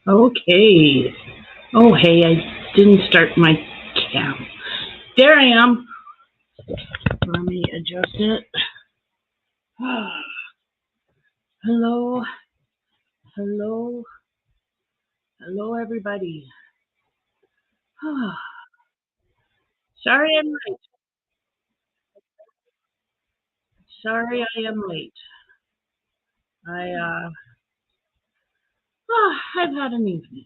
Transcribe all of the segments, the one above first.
Okay. Oh, hey, I didn't start my cam. There I am. Let me adjust it. Hello, hello, hello, everybody. Sorry I'm late. Sorry I am late. I, I've had an evening.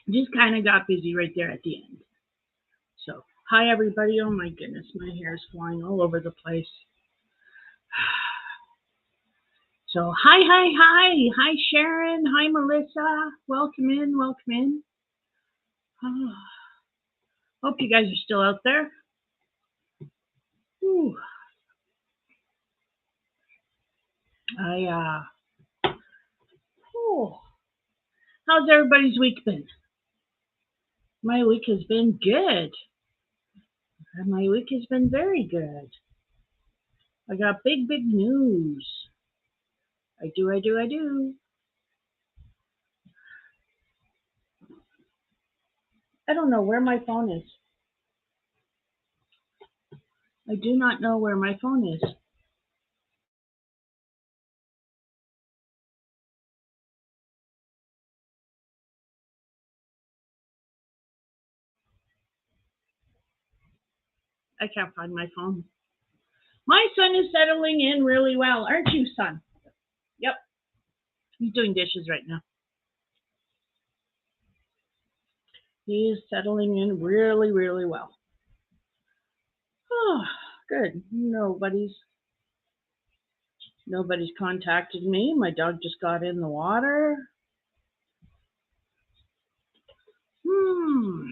Just kind of got busy right there at the end. So, hi, everybody. Oh, my goodness, my hair is flying all over the place. So, hi, Sharon. Hi, Melissa. Welcome in, welcome in. Hope you guys are still out there. Whew. I oh, how's everybody's week been? My week has been good. My week has been very good. I got big news. I do. I don't know where my phone is. I do not know where my phone is. I can't find my phone. My son is settling in really well, aren't you, son? Yep, he's doing dishes right now. He is settling in really well. Oh, good. Nobody's contacted me. My dog just got in the water. Hmm.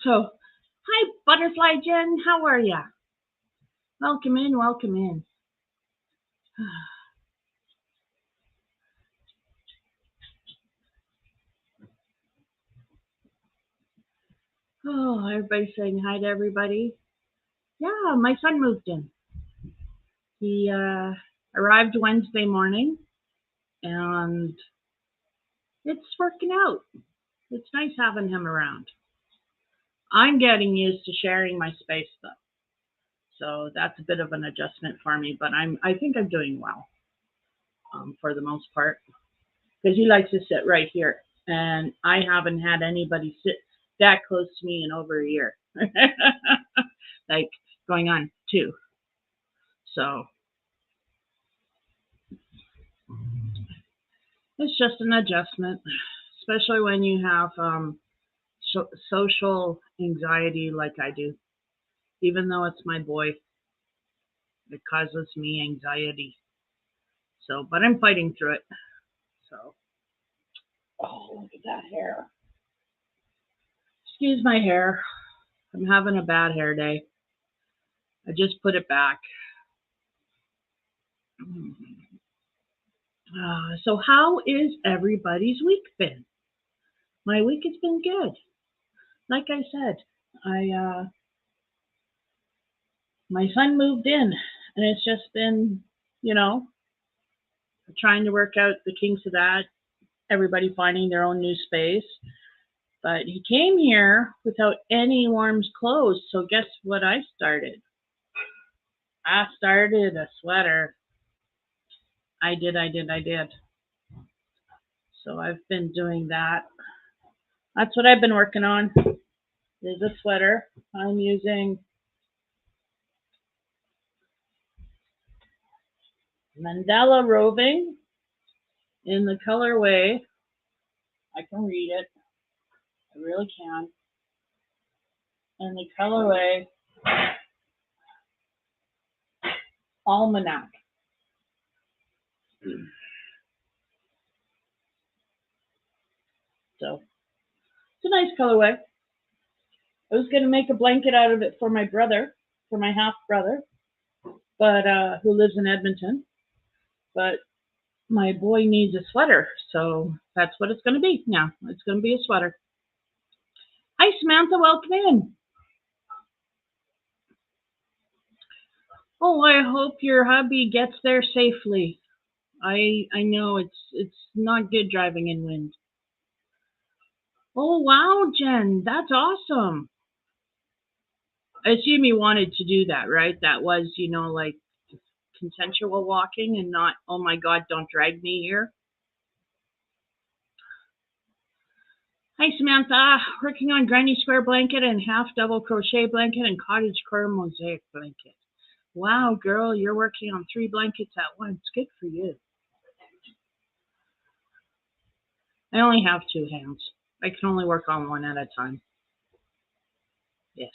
So, hi, Butterfly Jen. How are ya? Welcome in, welcome in. Oh, everybody's saying hi to everybody. Yeah, my son moved in. He arrived Wednesday morning, and it's working out. It's nice having him around. I'm getting used to sharing my space though, so that's a bit of an adjustment for me. But I think I'm doing well for the most part because he likes to sit right here, and I haven't had anybody sit that close to me in over a year, like going on 2. So it's just an adjustment, especially when you have social anxiety like I do. Even though it's my boy, it causes me anxiety. So, but I'm fighting through it. So, oh, look at that hair. Excuse my hair. I'm having a bad hair day. I just put it back. So, how is everybody's week been? My week has been good. Like I said, I my son moved in, and it's just been, you know, trying to work out the kinks of that. Everybody finding their own new space. But he came here without any warm clothes. So guess what I started? I started a sweater. I did. So I've been doing that. That's what I've been working on. Is a sweater. I'm using Mandala Roving in the colorway. I can read it. I really can. In the colorway Almanac. So it's a nice colorway. I was going to make a blanket out of it for my brother, for my half brother, but who lives in Edmonton. But my boy needs a sweater, so that's what it's going to be now. It's going to be a sweater. Hi, Samantha. Welcome in. Oh, I hope your hubby gets there safely. I know it's not good driving in wind. Oh wow, Jen, that's awesome. I assume you wanted to do that, right? That was, like consensual walking and not, oh my God, don't drag me here. Hi, Samantha. Working on granny square blanket and half double crochet blanket and cottage core mosaic blanket. Wow, girl, you're working on 3 blankets at once. Good for you. I only have 2 hands. I can only work on one at a time. Yes.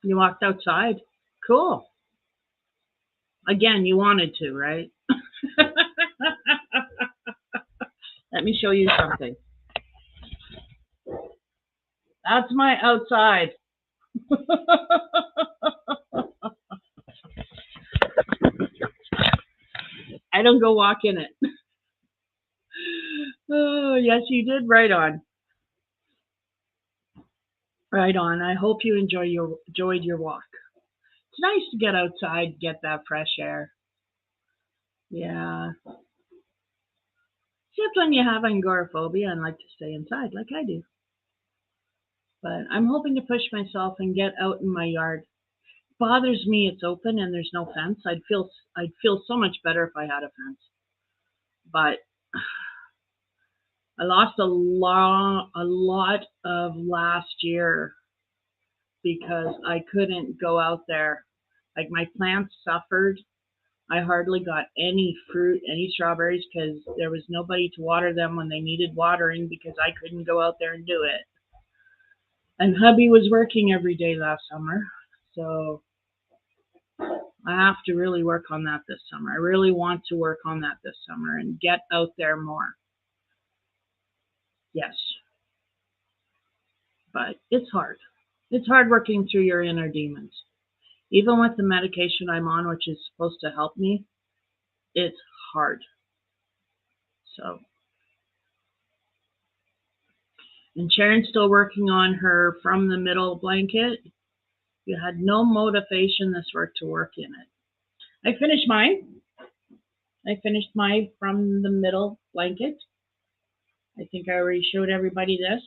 You walked outside? Cool. Again, you wanted to, right? Let me show you something. That's my outside. I don't go walk in it. Oh, yes, you did. Right on. Right on. I hope you enjoyed your walk. It's nice to get outside, get that fresh air. Yeah. Except when you have agoraphobia and like to stay inside, like I do. But I'm hoping to push myself and get out in my yard. Bothers me it's open and there's no fence. I'd feel so much better if I had a fence. But I lost a lot of last year because I couldn't go out there. Like my plants suffered. I hardly got any fruit, any strawberries because there was nobody to water them when they needed watering because I couldn't go out there and do it. And hubby was working every day last summer. So I have to really work on that this summer. I really want to work on that this summer and get out there more. Yes. But it's hard. It's hard working through your inner demons. Even with the medication I'm on, which is supposed to help me, it's hard. So, and Sharon's still working on her from the middle blanket. You had no motivation this work to work in it. I finished mine. I finished my from the middle blanket. I think I already showed everybody this.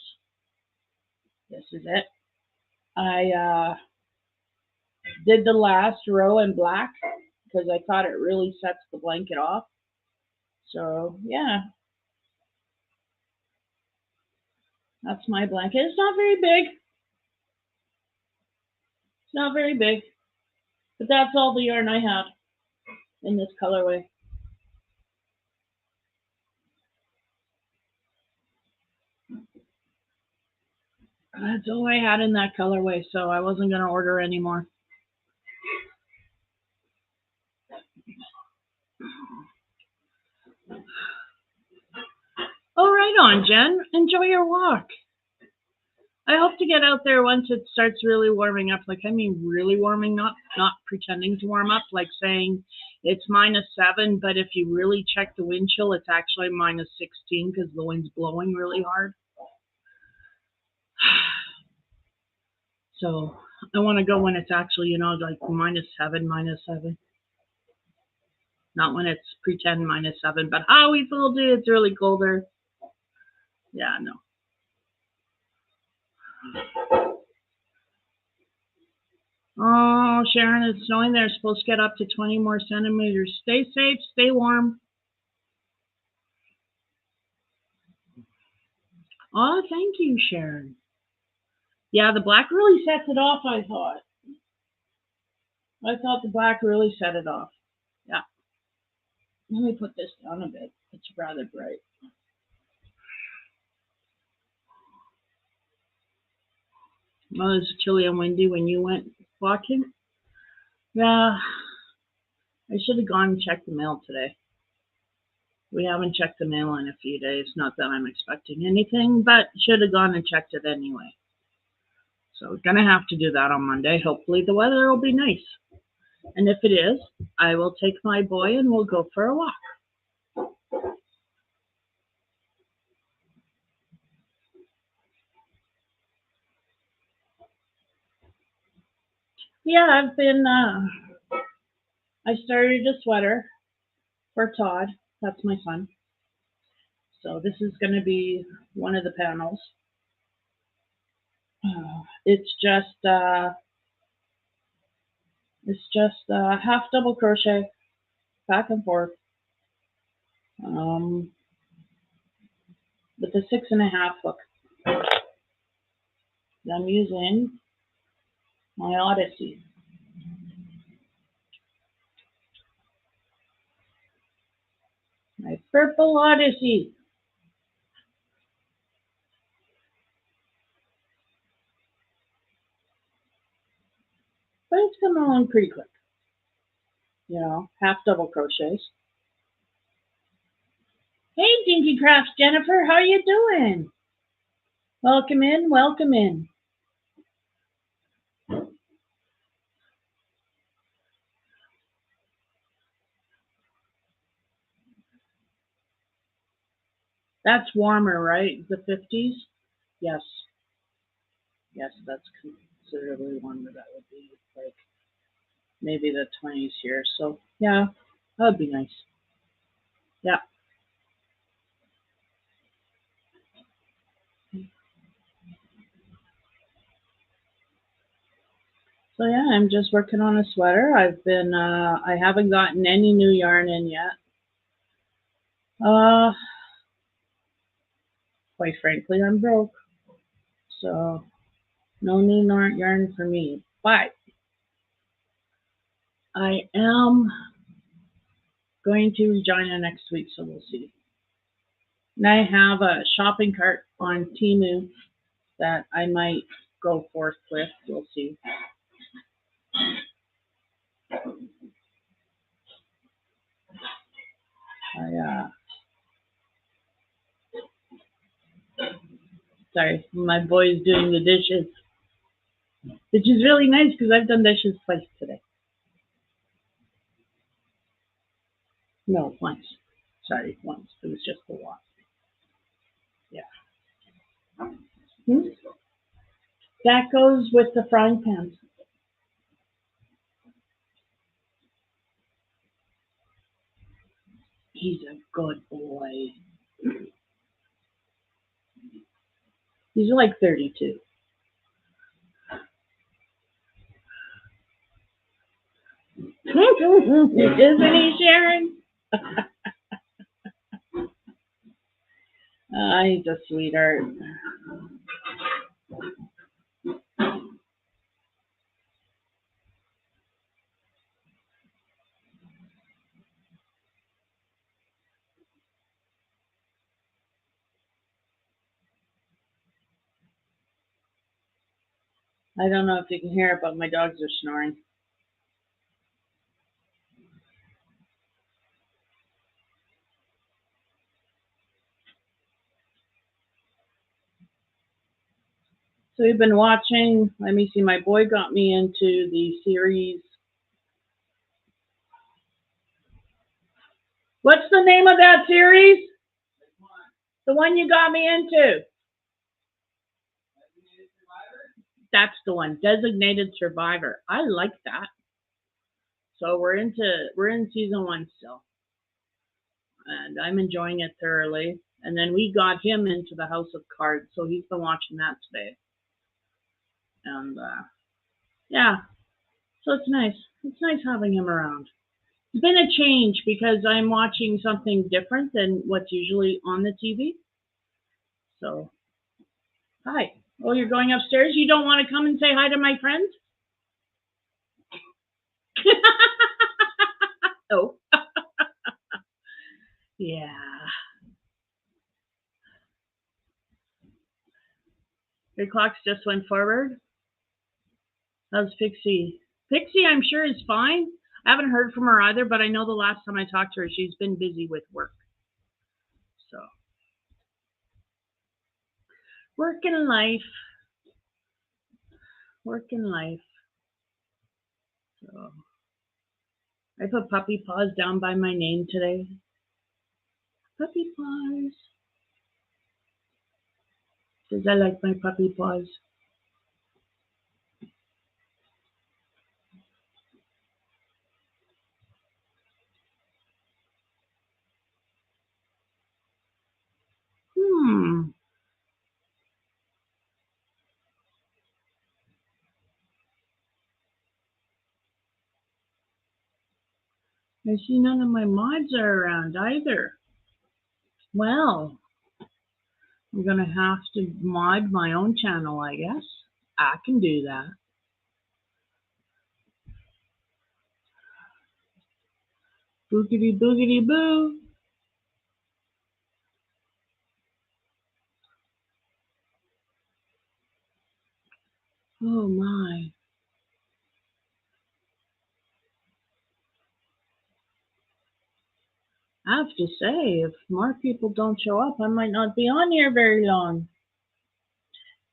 This is it. I did the last row in black because I thought it really sets the blanket off. So yeah, that's my blanket. It's not very big. It's not very big, but that's all the yarn I had in this colorway. That's all I had in that colorway, so I wasn't going to order anymore. Oh, right on, Jen. Enjoy your walk. I hope to get out there once it starts really warming up. Like, I mean, really warming, not pretending to warm up, like saying it's -7, but if you really check the wind chill, it's actually -16 because the wind's blowing really hard. So I want to go when it's actually, like -7, -7. Not when it's pretend -7, but how we fooled you, it's really colder. Yeah, no. Oh, Sharon, it's snowing there. It's supposed to get up to 20 more centimeters. Stay safe, stay warm. Oh, thank you, Sharon. Yeah, the black really sets it off, I thought. I thought the black really set it off. Yeah. Let me put this down a bit. It's rather bright. Well, it was chilly and windy when you went walking. Yeah, I should have gone and checked the mail today. We haven't checked the mail in a few days. Not that I'm expecting anything, but should have gone and checked it anyway. So we're gonna have to do that on Monday. Hopefully the weather will be nice. And if it is, I will take my boy and we'll go for a walk. Yeah, I started a sweater for Todd. That's my son. So this is going to be one of the panels. It's just half double crochet back and forth um, with a 6.5 hook. I'm using my Odyssey. My purple Odyssey. But it's coming along pretty quick. Half double crochets. Hey, Dinky Crafts Jennifer, how you doing? Welcome in, welcome in. That's warmer, right? The 50s? Yes. Yes, that's considerably warmer. That would be like maybe the 20s here. So, yeah, that would be nice. Yeah. So, yeah, I'm just working on a sweater. I haven't gotten any new yarn in yet. Uh, quite frankly, I'm broke. So, no new yarn for me. But I am going to Regina next week, so we'll see. And I have a shopping cart on Temu that I might go forth with. We'll see. Sorry, my boy's doing the dishes, which is really nice because I've done dishes twice today. No, once. Sorry, once. It was just the one. Yeah. Hmm? That goes with the frying pans. He's a good boy. He's like 32. Isn't he, Sharon? He's a sweetheart. I don't know if you can hear it, but my dogs are snoring. So we've been watching, let me see, my boy got me into the series. What's the name of that series? The one you got me into. That's the one, Designated Survivor. I like that. So we're in season 1 still, and I'm enjoying it thoroughly. And then we got him into the House of Cards, so he's been watching that today. And yeah, so it's nice. It's nice having him around. It's been a change because I'm watching something different than what's usually on the TV. So, hi. Oh, you're going upstairs? You don't want to come and say hi to my friends? Oh. Yeah. Your clocks just went forward. How's Pixie? Pixie, I'm sure, is fine. I haven't heard from her either, but I know the last time I talked to her, she's been busy with work. So, work and life. Work and life. So, I put puppy paws down by my name today. Puppy paws. Because I like my puppy paws. I see none of my mods are around either. Well, I'm gonna have to mod my own channel, I guess. I can do that. Boogity boogity boo. Oh my. I have to say, if more people don't show up, I might not be on here very long.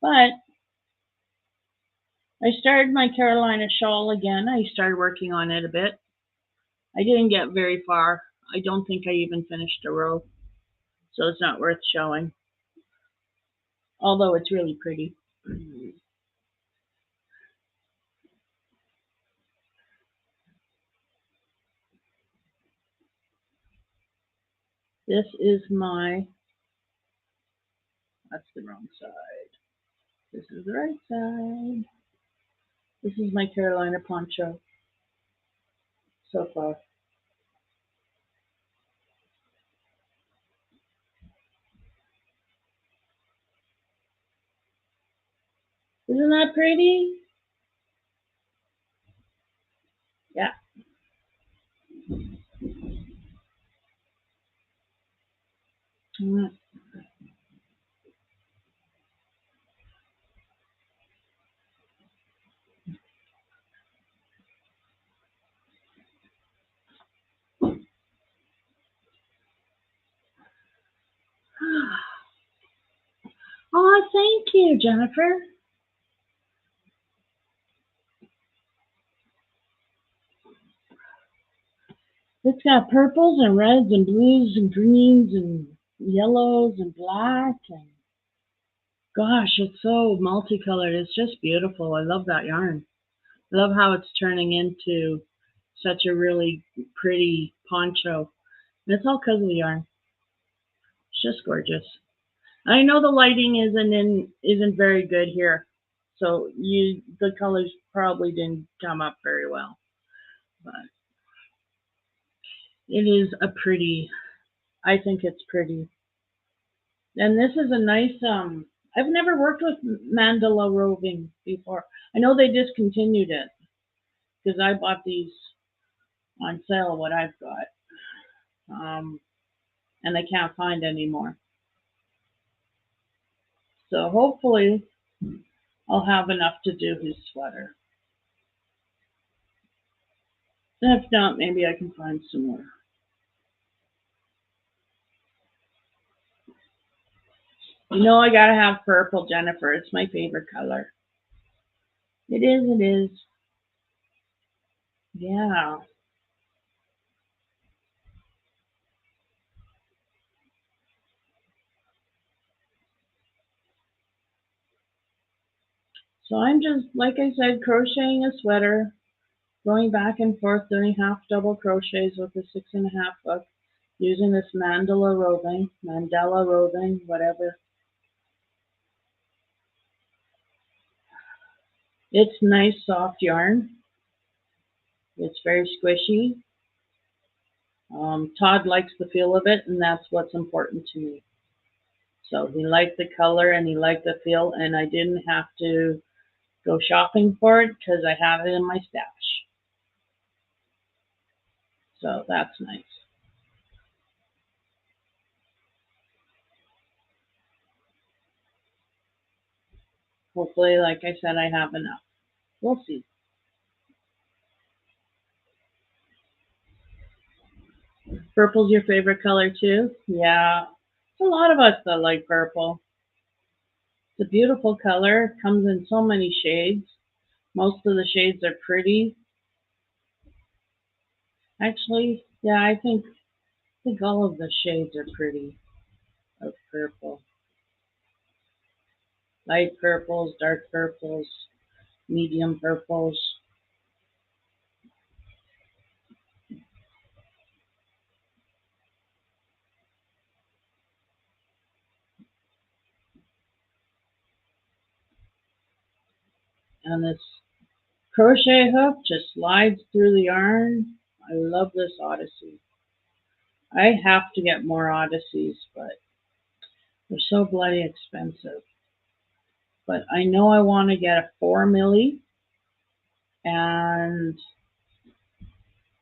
But I started my Carolina shawl again. I started working on it a bit. I didn't get very far. I don't think I even finished a row, so it's not worth showing. Although it's really pretty. This is my, that's the wrong side. This is the right side. This is my Carolina poncho so far. Isn't that pretty? Yeah. Oh, thank you, Jennifer. It's got purples and reds and blues and greens and yellows and black and gosh, it's so multicolored. It's just beautiful. I love that yarn. I love how it's turning into such a really pretty poncho. And it's all because of the yarn. It's just gorgeous. I know the lighting isn't very good here, so the colors probably didn't come up very well, but it is a pretty. I think it's pretty, and this is a nice. I've never worked with mandala roving before. I know they discontinued it because I bought these on sale. What I've got, and I can't find anymore. So hopefully I'll have enough to do his sweater. If not, maybe I can find some more. You know I gotta have purple, Jennifer. It's my favorite color. It is, it is. Yeah. So I'm just, like I said, crocheting a sweater, going back and forth, doing half double crochets with a 6.5 hook, using this mandala roving, whatever. It's nice, soft yarn. It's very squishy. Todd likes the feel of it, and that's what's important to me. So he liked the color and he liked the feel, and I didn't have to go shopping for it because I have it in my stash. So that's nice. Hopefully, like I said, I have enough. We'll see. Purple's your favorite color too? Yeah. There's a lot of us that like purple. It's a beautiful color. It comes in so many shades. Most of the shades are pretty. Actually, yeah, I think all of the shades are pretty of purple. Light purples, dark purples, medium purples. And this crochet hook just slides through the yarn. I love this Odyssey. I have to get more Odysseys, but they're so bloody expensive. But I know I want to get a 4 milli and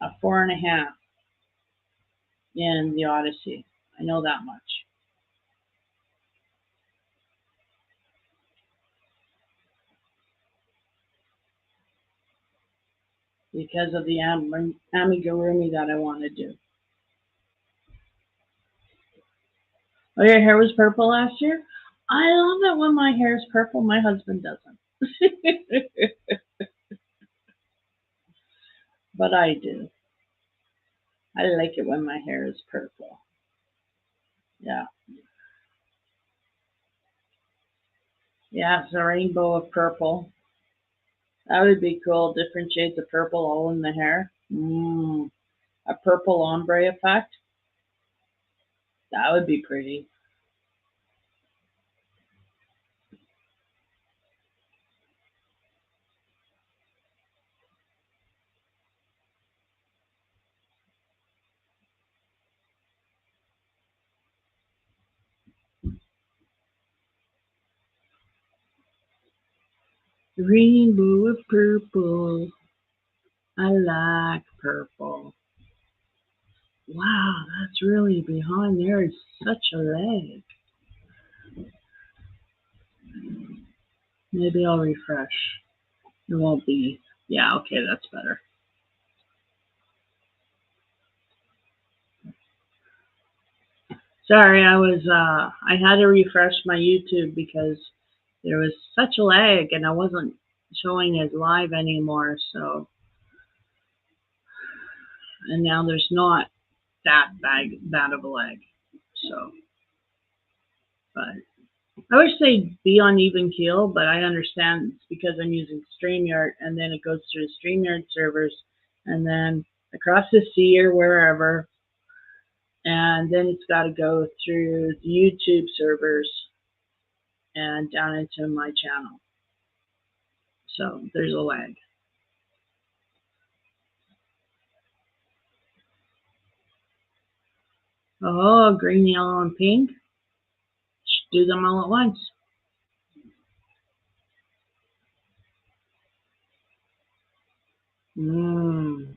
a 4.5 in the Odyssey. I know that much. Because of the amigurumi that I want to do. Oh, your hair was purple last year? I love it when my hair is purple. My husband doesn't. But I do. I like it when my hair is purple. Yeah. Yeah, it's a rainbow of purple. That would be cool. Different shades of purple all in the hair. A purple ombre effect. That would be pretty. Rainbow of purple. I like purple. Wow, that's really behind there is such a lag. Maybe I'll refresh. It won't be. Yeah, okay, that's better. Sorry, I had to refresh my YouTube because there was such a lag and I wasn't showing as live anymore. So, and now there's not that bad of a lag. So, but I wish they'd be on even keel, but I understand it's because I'm using StreamYard and then it goes through StreamYard servers and then across the sea or wherever, and then it's got to go through the YouTube servers and down into my channel. So there's a lag. Oh, green, yellow, and pink. Should do them all at once. Mmm.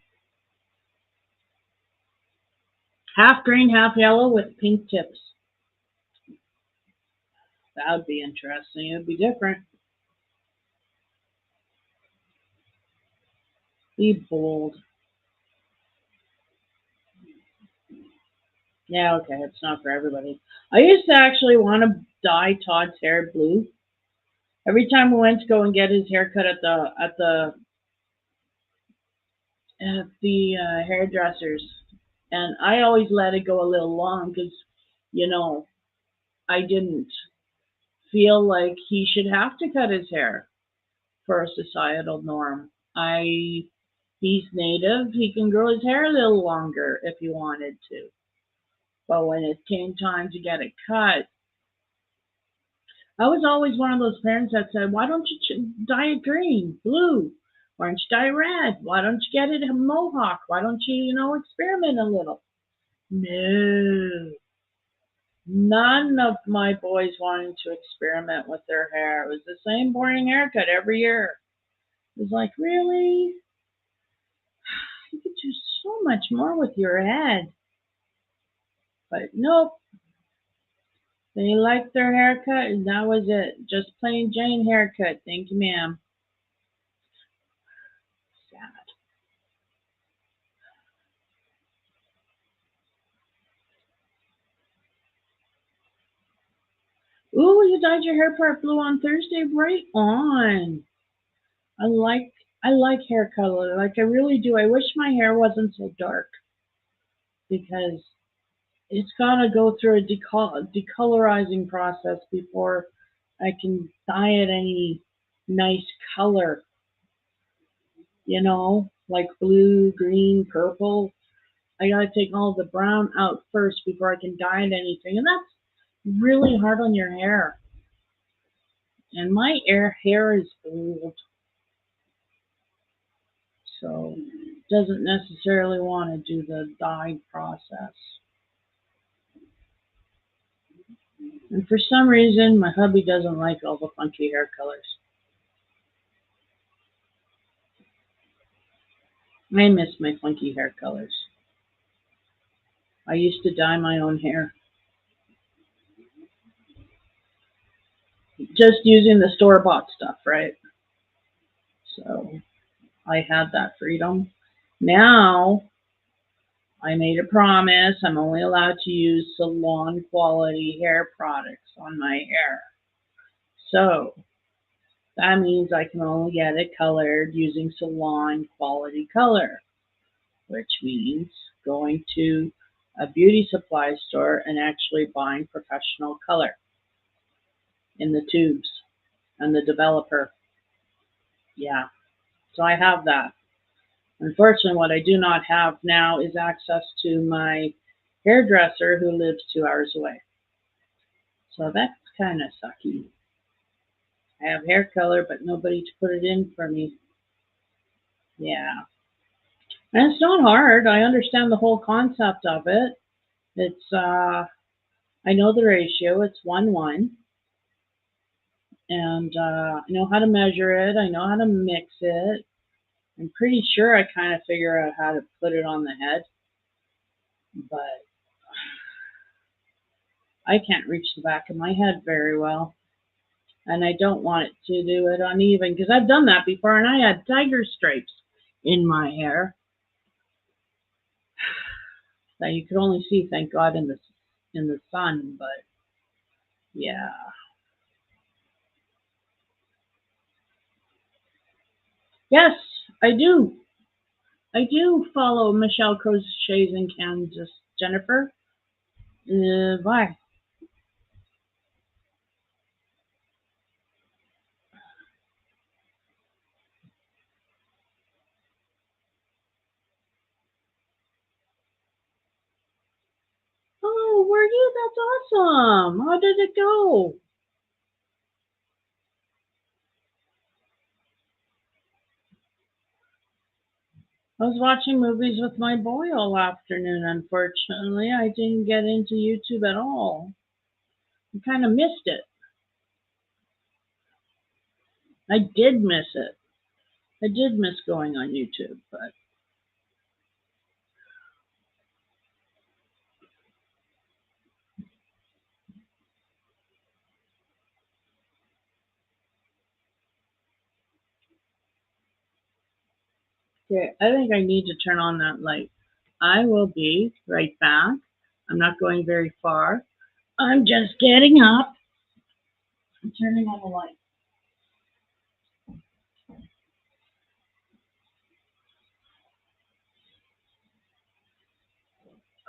Half green, half yellow with pink tips. That would be interesting. It would be different. Be bold. Yeah, okay, it's not for everybody. I used to actually want to dye Todd's hair blue. Every time we went to go and get his hair cut at the hairdressers, and I always let it go a little long because, you know, I didn't feel like he should have to cut his hair for a societal norm. He's native. He can grow his hair a little longer if he wanted to. But when it came time to get it cut, I was always one of those parents that said, "Why don't you dye it green, blue? Why don't you dye red? Why don't you get it a mohawk? Why don't you, experiment a little?" No, none of my boys wanted to experiment with their hair. It was the same boring haircut every year. It was like, really? You could do so much more with your head. But nope, they liked their haircut and that was it. Just plain Jane haircut. Thank you, ma'am. Sad. Ooh, you dyed your hair part blue on Thursday? Right on. I like I like hair color. Like I really do. I wish my hair wasn't so dark because it's gotta go through a decolorizing process before I can dye it any nice color, like blue, green, purple. I gotta take all the brown out first before I can dye it anything. And that's really hard on your hair. And my hair is old. So doesn't necessarily want to do the dye process. And for some reason, my hubby doesn't like all the funky hair colors. I miss my funky hair colors. I used to dye my own hair. Just using the store-bought stuff, right? So I had that freedom. Now I made a promise. I'm only allowed to use salon quality hair products on my hair. So that means I can only get it colored using salon quality color, which means going to a beauty supply store and actually buying professional color in the tubes and the developer. Yeah, so I have that. Unfortunately, what I do not have now is access to my hairdresser who lives 2 hours away. So that's kind of sucky. I have hair color, but nobody to put it in for me. Yeah. And it's not hard. I understand the whole concept of it. It's, I know the ratio. It's 1:1. And I know how to measure it. I know how to mix it. I'm pretty sure I kind of figure out how to put it on the head. But I can't reach the back of my head very well. And I don't want it to do it uneven because I've done that before and I had tiger stripes in my hair that you could only see, thank God, in the sun. But yeah, yes, I do. I do follow Michelle Crochets and Kansas Jennifer. Why? Oh, were you? That's awesome. How did it go? I was watching movies with my boy all afternoon. Unfortunately, I didn't get into YouTube at all. I kind of missed it. I did miss it. I did miss going on YouTube, but okay, I think I need to turn on that light. I will be right back. I'm not going very far. I'm just getting up and turning on the light.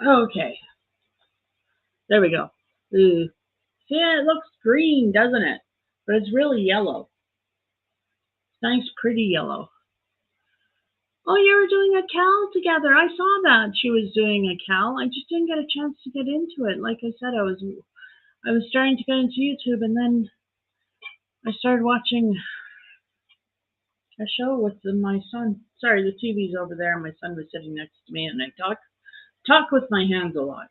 Okay, there we go. Ooh. Yeah, it looks green, doesn't it? But it's really yellow. Nice, pretty yellow. Oh, you were doing a cowl together. I saw that she was doing a cowl. I just didn't get a chance to get into it. Like I said, I was starting to get into YouTube, and then I started watching a show with my son. Sorry, the TV's over there. My son was sitting next to me, and I talk with my hands a lot.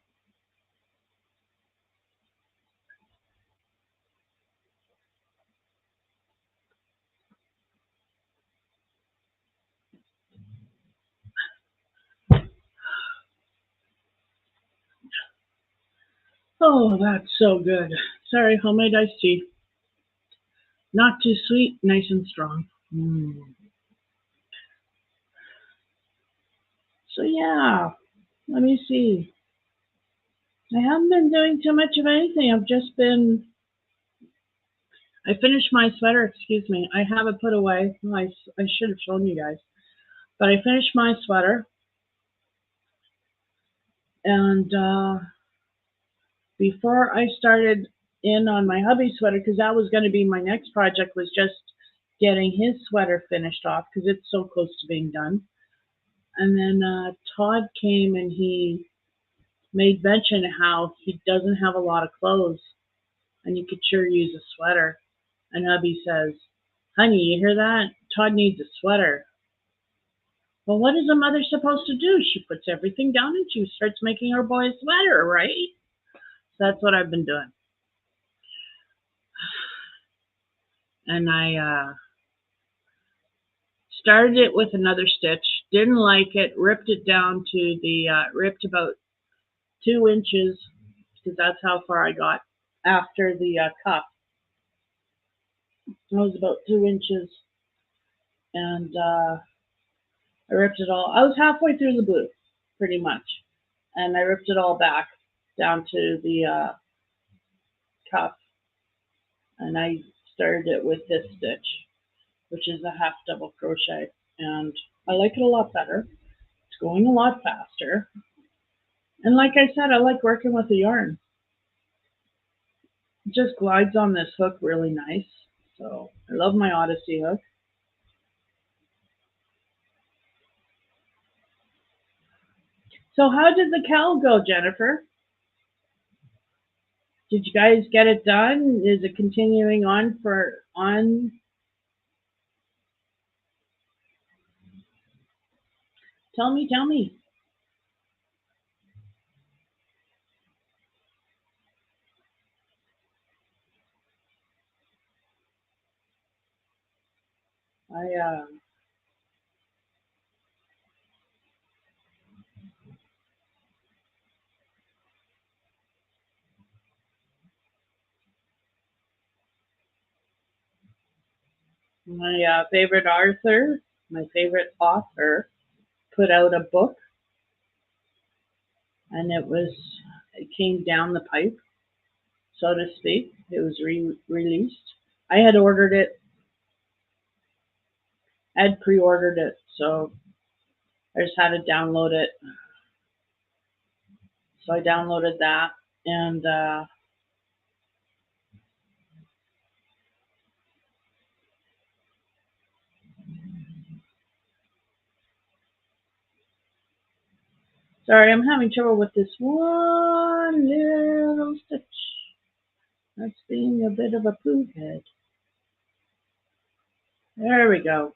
Oh, that's so good. Sorry, homemade iced tea. Not too sweet, nice and strong. Mm. So yeah, let me see. I haven't been doing too much of anything. I finished my sweater, excuse me. I have it put away. I should have shown you guys. But I finished my sweater, and before I started in on my hubby sweater, because that was going to be my next project, was just getting his sweater finished off because it's so close to being done. And then Todd came and he made mention how he doesn't have a lot of clothes and you could sure use a sweater. And hubby says, honey, you hear that? Todd needs a sweater. Well, what is a mother supposed to do? She puts everything down and she starts making her boy a sweater, right? So that's what I've been doing. And I started it with another stitch, didn't like it, ripped it down to ripped about 2 inches because that's how far I got after the cuff. It was about 2 inches, and I ripped it all. I was halfway through the blue, pretty much, and I ripped it all back down to the cuff, and I started it with this stitch, which is a half double crochet, and I like it a lot better. It's going a lot faster, and like I said, I like working with the yarn. It just glides on this hook really nice. So I love my Odyssey hook. So how did the cowl go, Jennifer? Did you guys get it done? Is it continuing on? Tell me, tell me. I my favorite author, put out a book, and it came down the pipe, so to speak. It was released. I had ordered it, had pre-ordered it, so I just had to download it. So I downloaded that, and sorry, I'm having trouble with this one little stitch. That's being a bit of a poo head. There we go.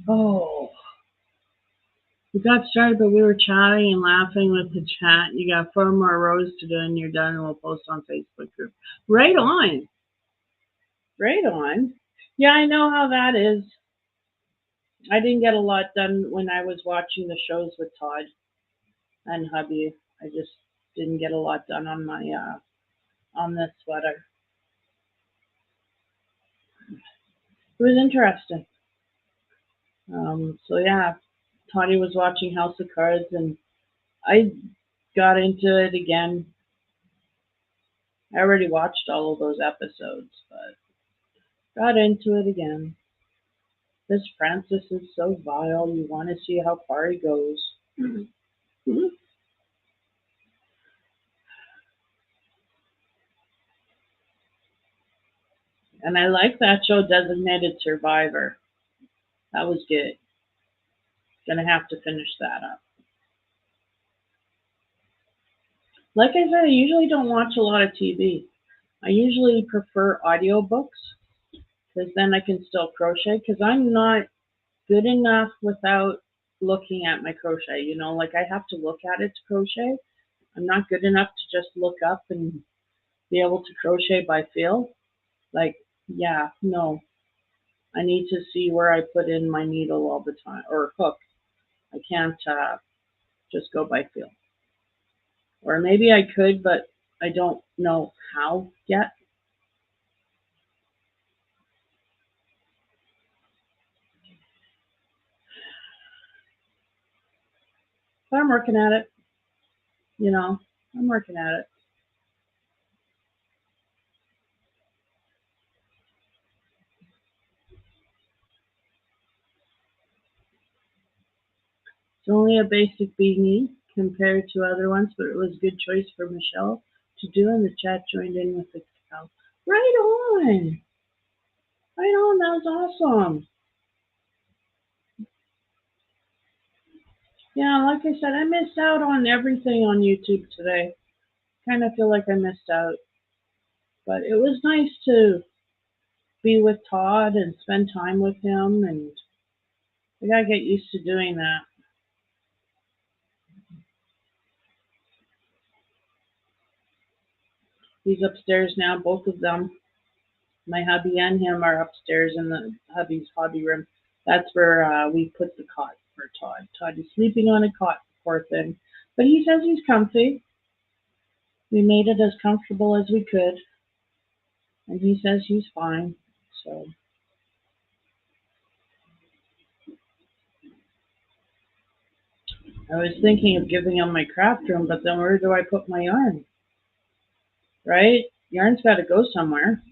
Oh, we got started, but we were chatting and laughing with the chat. You got 4 more rows to do, and you're done, and we'll post on Facebook group. Right on. Right on. Yeah, I know how that is. I didn't get a lot done when I was watching the shows with Todd and hubby. I just didn't get a lot done on my on this sweater. It was interesting. So yeah, Toddy was watching House of Cards, and I got into it again. I already watched all of those episodes, but got into it again. This Francis is so vile. You want to see how far he goes. And I like that show, Designated Survivor. That was good. Gonna have to finish that up. Like I said, I usually don't watch a lot of TV. I usually prefer audiobooks because then I can still crochet because I'm not good enough without looking at my crochet. Like I have to look at it to crochet. I'm not good enough to just look up and be able to crochet by feel. Like, yeah, no. I need to see where I put in my needle all the time, or hook. I can't just go by feel. Or maybe I could, but I don't know how yet. But I'm working at it. You know, I'm working at it. It's only a basic beanie compared to other ones, but it was a good choice for Michelle to do, and the chat joined in with the cow. Right on. Right on. That was awesome. Yeah, like I said, I missed out on everything on YouTube today. Kind of feel like I missed out. But it was nice to be with Todd and spend time with him and I gotta get used to doing that. He's upstairs now, both of them. My hubby and him are upstairs in the hubby's hobby room. That's where we put the cot for Todd. Todd is sleeping on a cot, poor thing. But he says he's comfy. We made it as comfortable as we could, and he says he's fine. So I was thinking of giving him my craft room, but then where do I put my yarn? Right? Yarn's got to go somewhere.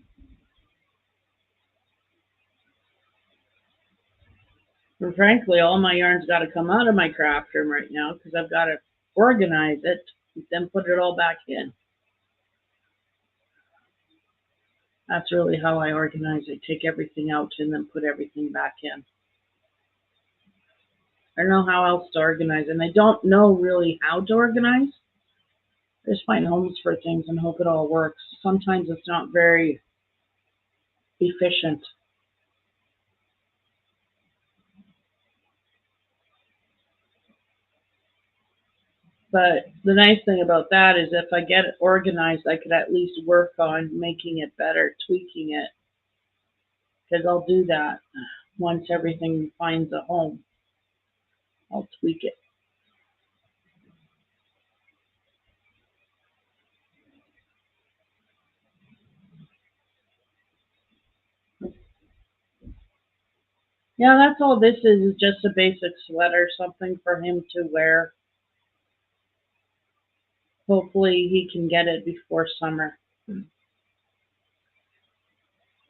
And frankly, all my yarn's got to come out of my craft room right now because I've got to organize it and then put it all back in. That's really how I organize it. Take everything out and then put everything back in. I don't know how else to organize, and I don't know really how to organize. I just find homes for things and hope it all works. Sometimes it's not very efficient. But the nice thing about that is if I get it organized, I could at least work on making it better, tweaking it, because I'll do that once everything finds a home. I'll tweak it. Yeah, that's all this is just a basic sweater, something for him to wear. Hopefully he can get it before summer.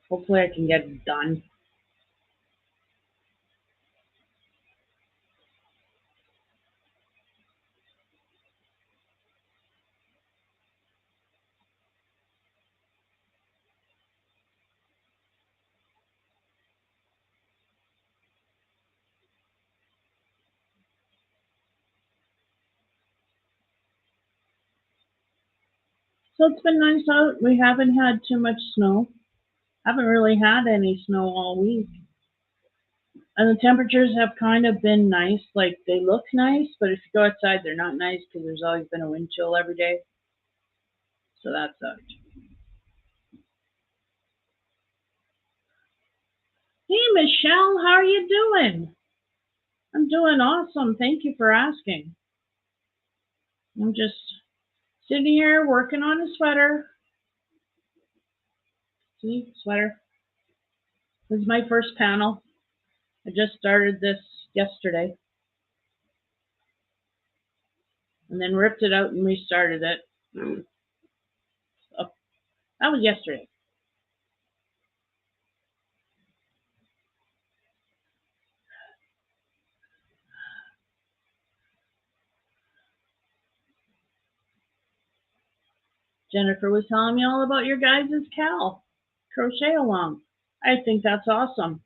Hopefully I can get it done. So it's been nice out. We haven't had too much snow. Haven't really had any snow all week. And the temperatures have kind of been nice. Like they look nice, but if you go outside, they're not nice because there's always been a wind chill every day. So that sucked. Hey, Michelle, how are you doing? I'm doing awesome. Thank you for asking. I'm just sitting here working on a sweater. See, sweater. This is my first panel. I just started this yesterday and then ripped it out and restarted it. So that was yesterday. Jennifer was telling me all about your guys' Cal crochet along. I think that's awesome.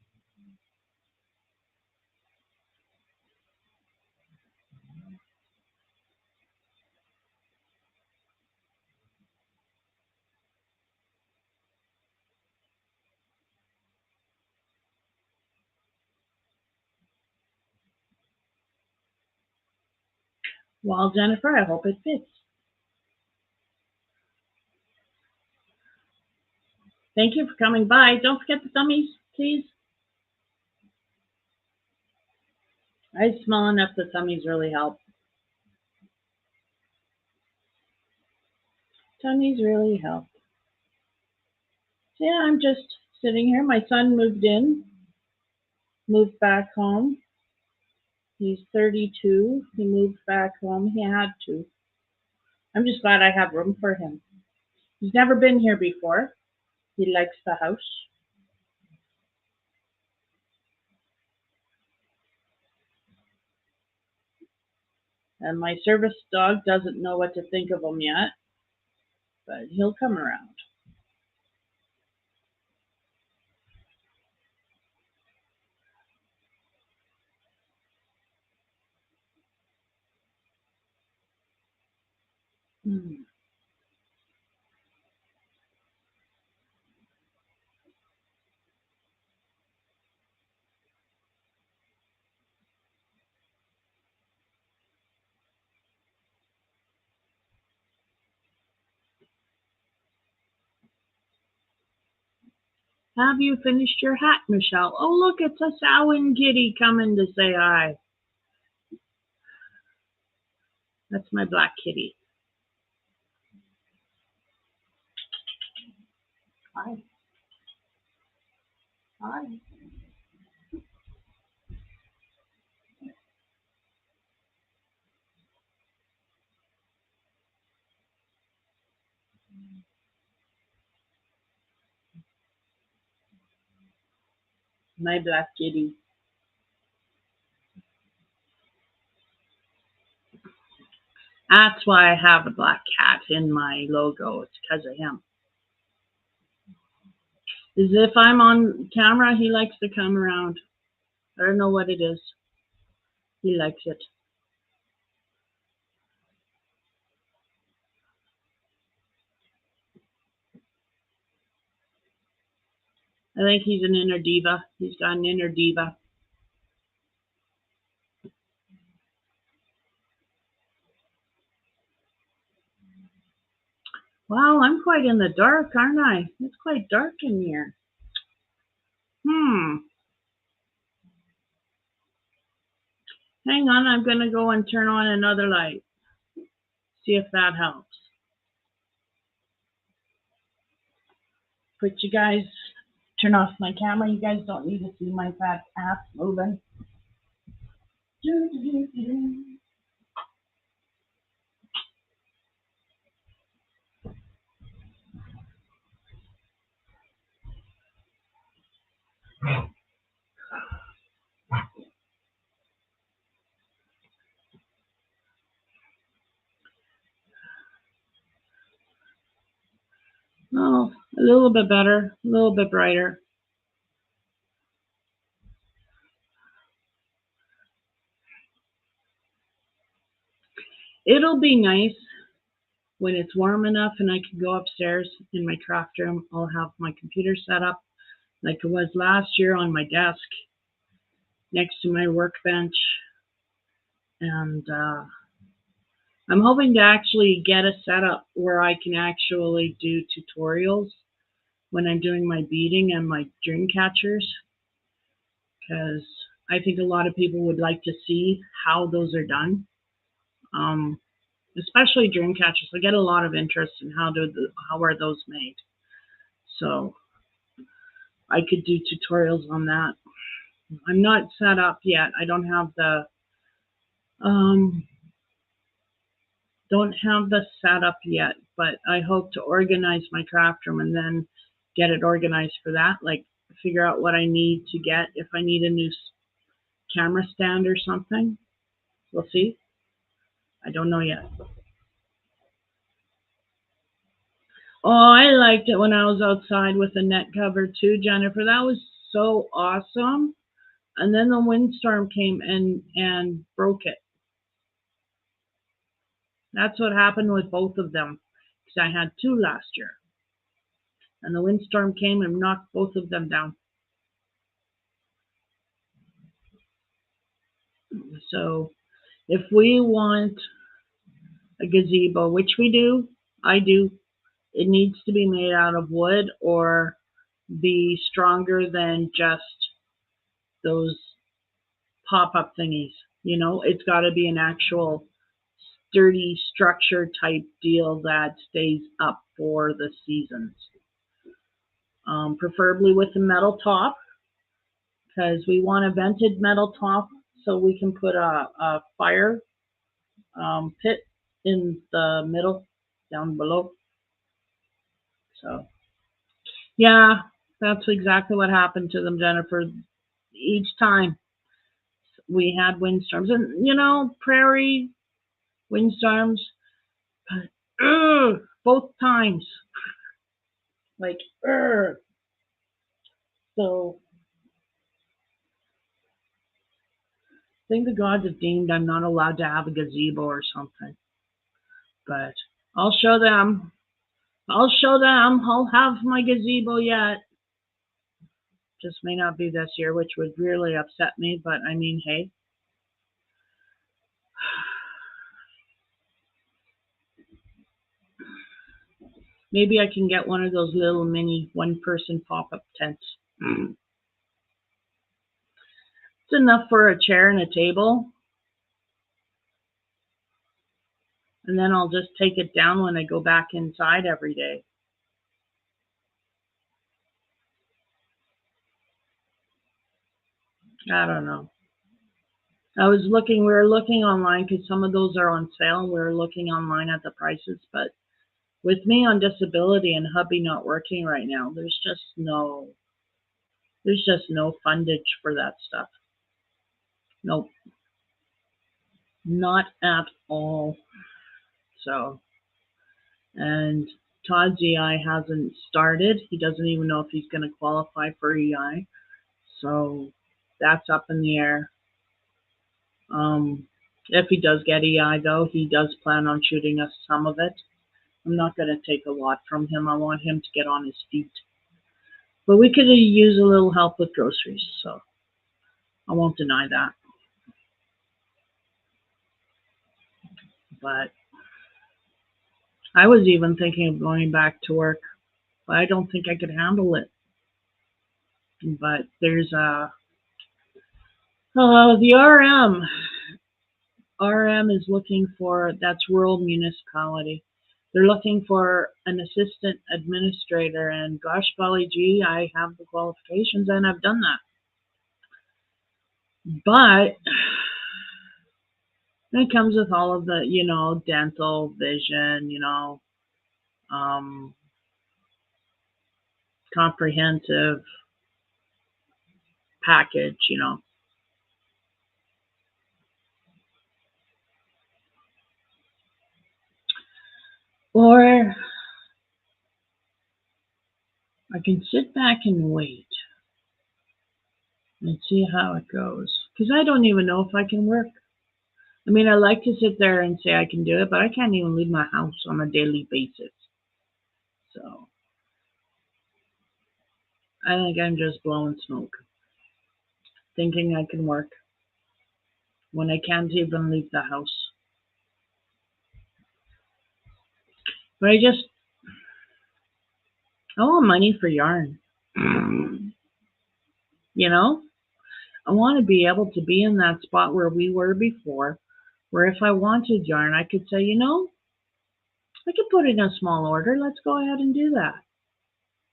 Well, Jennifer, I hope it fits. Thank you for coming by. Don't forget the thummies, please. I small enough the tummies really help. Tummies really help. So yeah, I'm just sitting here. My son moved in, moved back home. He's 32. He moved back home. He had to. I'm just glad I have room for him. He's never been here before. He likes the house. And my service dog doesn't know what to think of him yet, but he'll come around. Hmm. Have you finished your hat, Michelle? Oh, look, it's a Samhain kitty coming to say hi. That's my black kitty. Hi. Hi. My black kitty. That's why I have a black cat in my logo. It's because of him. As if I'm on camera, he likes to come around. I don't know what it is. He likes it. I think he's an inner diva. He's got an inner diva. Wow, I'm quite in the dark, aren't I? It's quite dark in here. Hang on, I'm going to go and turn on another light. See if that helps. But you guys, turn off my camera. You guys don't need to see my fat ass moving. Oh, a little bit better, a little bit brighter. It'll be nice when it's warm enough and I can go upstairs in my craft room. I'll have my computer set up like it was last year on my desk next to my workbench. And I'm hoping to actually get a setup where I can actually do tutorials when I'm doing my beading and my dream catchers, because I think a lot of people would like to see how those are done. Especially dream catchers. I get a lot of interest in how are those made. So I could do tutorials on that. I'm not set up yet. I um, don't have the setup yet, but I hope to organize my craft room and then get it organized for that. Like figure out what I need to get. If I need a new camera stand or something, we'll see. I don't know yet. Oh, I liked it when I was outside with the net cover too, Jennifer. That was so awesome. And then the windstorm came and broke it. That's what happened with both of them, because I had two last year, and the windstorm came and knocked both of them down. So if we want a gazebo, which we do, I do, it needs to be made out of wood or be stronger than just those pop-up thingies. You know, it's got to be an actual sturdy structure type deal that stays up for the seasons. Preferably with a metal top, because we want a vented metal top so we can put a fire pit in the middle down below. So yeah, that's exactly what happened to them, Jennifer. Each time we had windstorms, and you know, prairie windstorms, both times, like, so I think the gods have deemed I'm not allowed to have a gazebo or something. But I'll show them. I'll show them. I'll have my gazebo yet. Just may not be this year, which would really upset me. But I mean, hey. Maybe I can get one of those little mini one-person pop-up tents. It's enough for a chair and a table, and then I'll just take it down when I go back inside every day. I don't know. We were looking online because some of those are on sale. We were looking online at the prices, but with me on disability and hubby not working right now, there's just no fundage for that stuff. Nope, not at all. So, and Todd's EI hasn't started. He doesn't even know if he's going to qualify for EI. So that's up in the air. If he does get EI, though, he does plan on shooting us some of it. I'm not going to take a lot from him. I want him to get on his feet. But we could use a little help with groceries, so I won't deny that. But I was even thinking of going back to work, but I don't think I could handle it. But there's the RM. RM is looking for, that's rural municipality. They're looking for an assistant administrator, and gosh golly gee, I have the qualifications and I've done that. But it comes with all of the, dental, vision, comprehensive package. Or I can sit back and wait and see how it goes. Because I don't even know if I can work. I mean, I like to sit there and say I can do it, but I can't even leave my house on a daily basis. So I think I'm just blowing smoke, thinking I can work when I can't even leave the house. But I want money for yarn. You know, I want to be able to be in that spot where we were before, where if I wanted yarn, I could say, I could put in a small order. Let's go ahead and do that.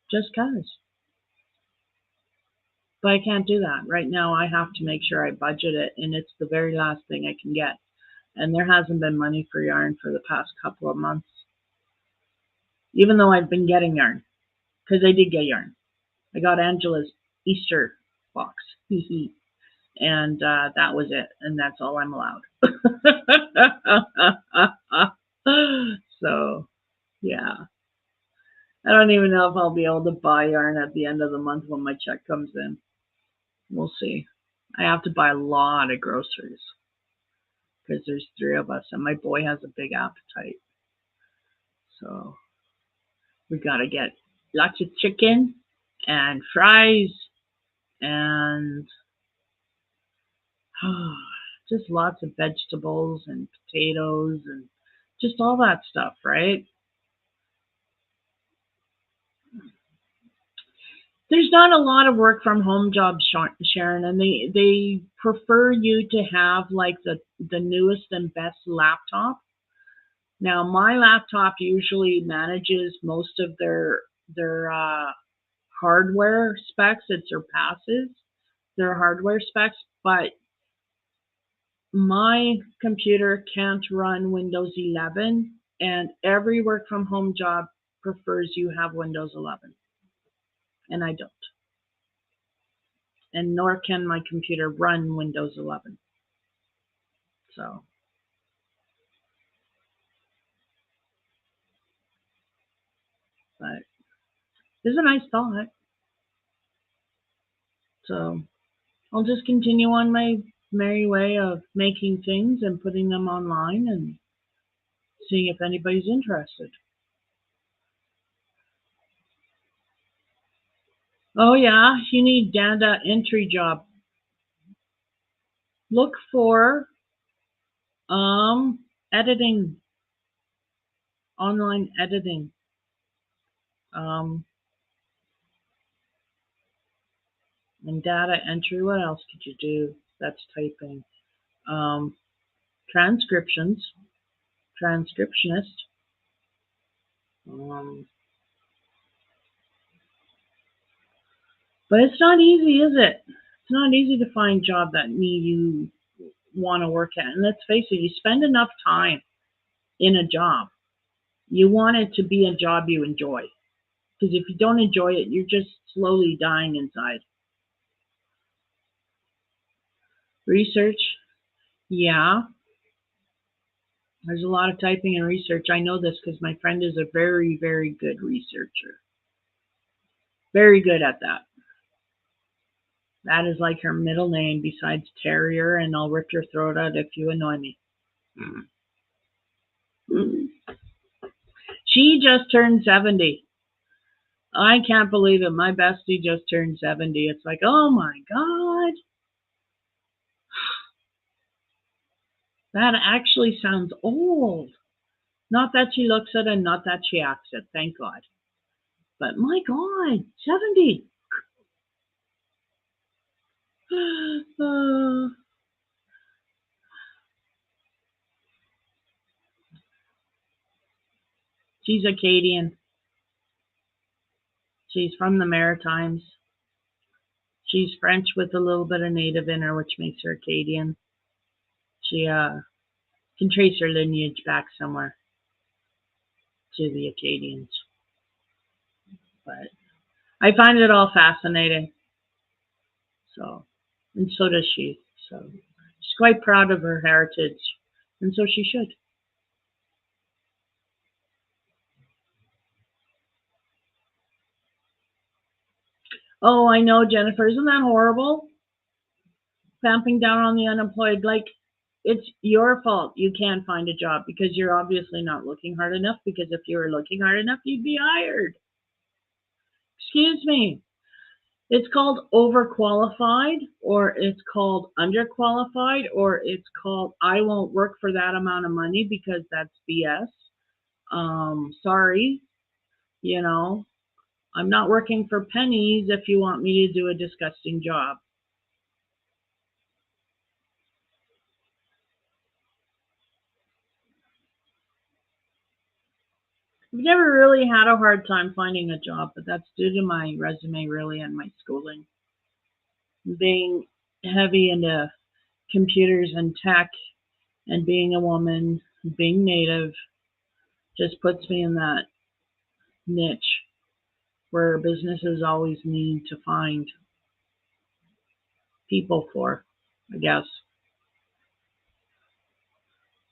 Just cause. But I can't do that. Right now, I have to make sure I budget it, and it's the very last thing I can get. And there hasn't been money for yarn for the past couple of months, even though I've been getting yarn, because I did get yarn. I got Angela's Easter box, and that was it, and that's all I'm allowed. So, yeah. I don't even know if I'll be able to buy yarn at the end of the month when my check comes in. We'll see. I have to buy a lot of groceries because there's three of us, and my boy has a big appetite. So we gotta get lots of chicken and fries and just lots of vegetables and potatoes and just all that stuff, right? There's not a lot of work from home jobs, Sharon, and they prefer you to have like the newest and best laptop. Now, my laptop usually manages most of their hardware specs. It surpasses their hardware specs, but my computer can't run Windows 11, and every work from home job prefers you have Windows 11, and I don't. And nor can my computer run Windows 11. So, but it's a nice thought. So I'll just continue on my merry way of making things and putting them online and seeing if anybody's interested. Oh yeah, you need data entry job. Look for editing, online editing. Um, and data entry, what else could you do? That's typing. Um, transcriptions, transcriptionist. Um, but it's not easy, is it? It's not easy to find a job that you want to work at. And let's face it, you spend enough time in a job. You want it to be a job you enjoy. Because if you don't enjoy it, you're just slowly dying inside. Research, yeah. There's a lot of typing and research. I know this because my friend is a very, very good researcher. Very good at that. That is like her middle name besides Terrier, and I'll rip your throat out if you annoy me. She just turned 70. I can't believe it. My bestie just turned 70. It's like, oh my God. That actually sounds old. Not that she looks it and not that she acts it, thank God. But my God, 70. She's Acadian. She's from the Maritimes. She's French with a little bit of native in her, which makes her Acadian. She can trace her lineage back somewhere to the Acadians. But I find it all fascinating. So, and so does she. So she's quite proud of her heritage, and so she should. Oh, I know, Jennifer. Isn't that horrible? Clamping down on the unemployed. Like, it's your fault you can't find a job because you're obviously not looking hard enough. Because if you were looking hard enough, you'd be hired. Excuse me. It's called overqualified, or it's called underqualified, or it's called I won't work for that amount of money because that's BS. Sorry, you know, I'm not working for pennies if you want me to do a disgusting job. I've never really had a hard time finding a job, but that's due to my resume, really, and my schooling. Being heavy into computers and tech, and being a woman, being native, just puts me in that niche where businesses always need to find people for, I guess.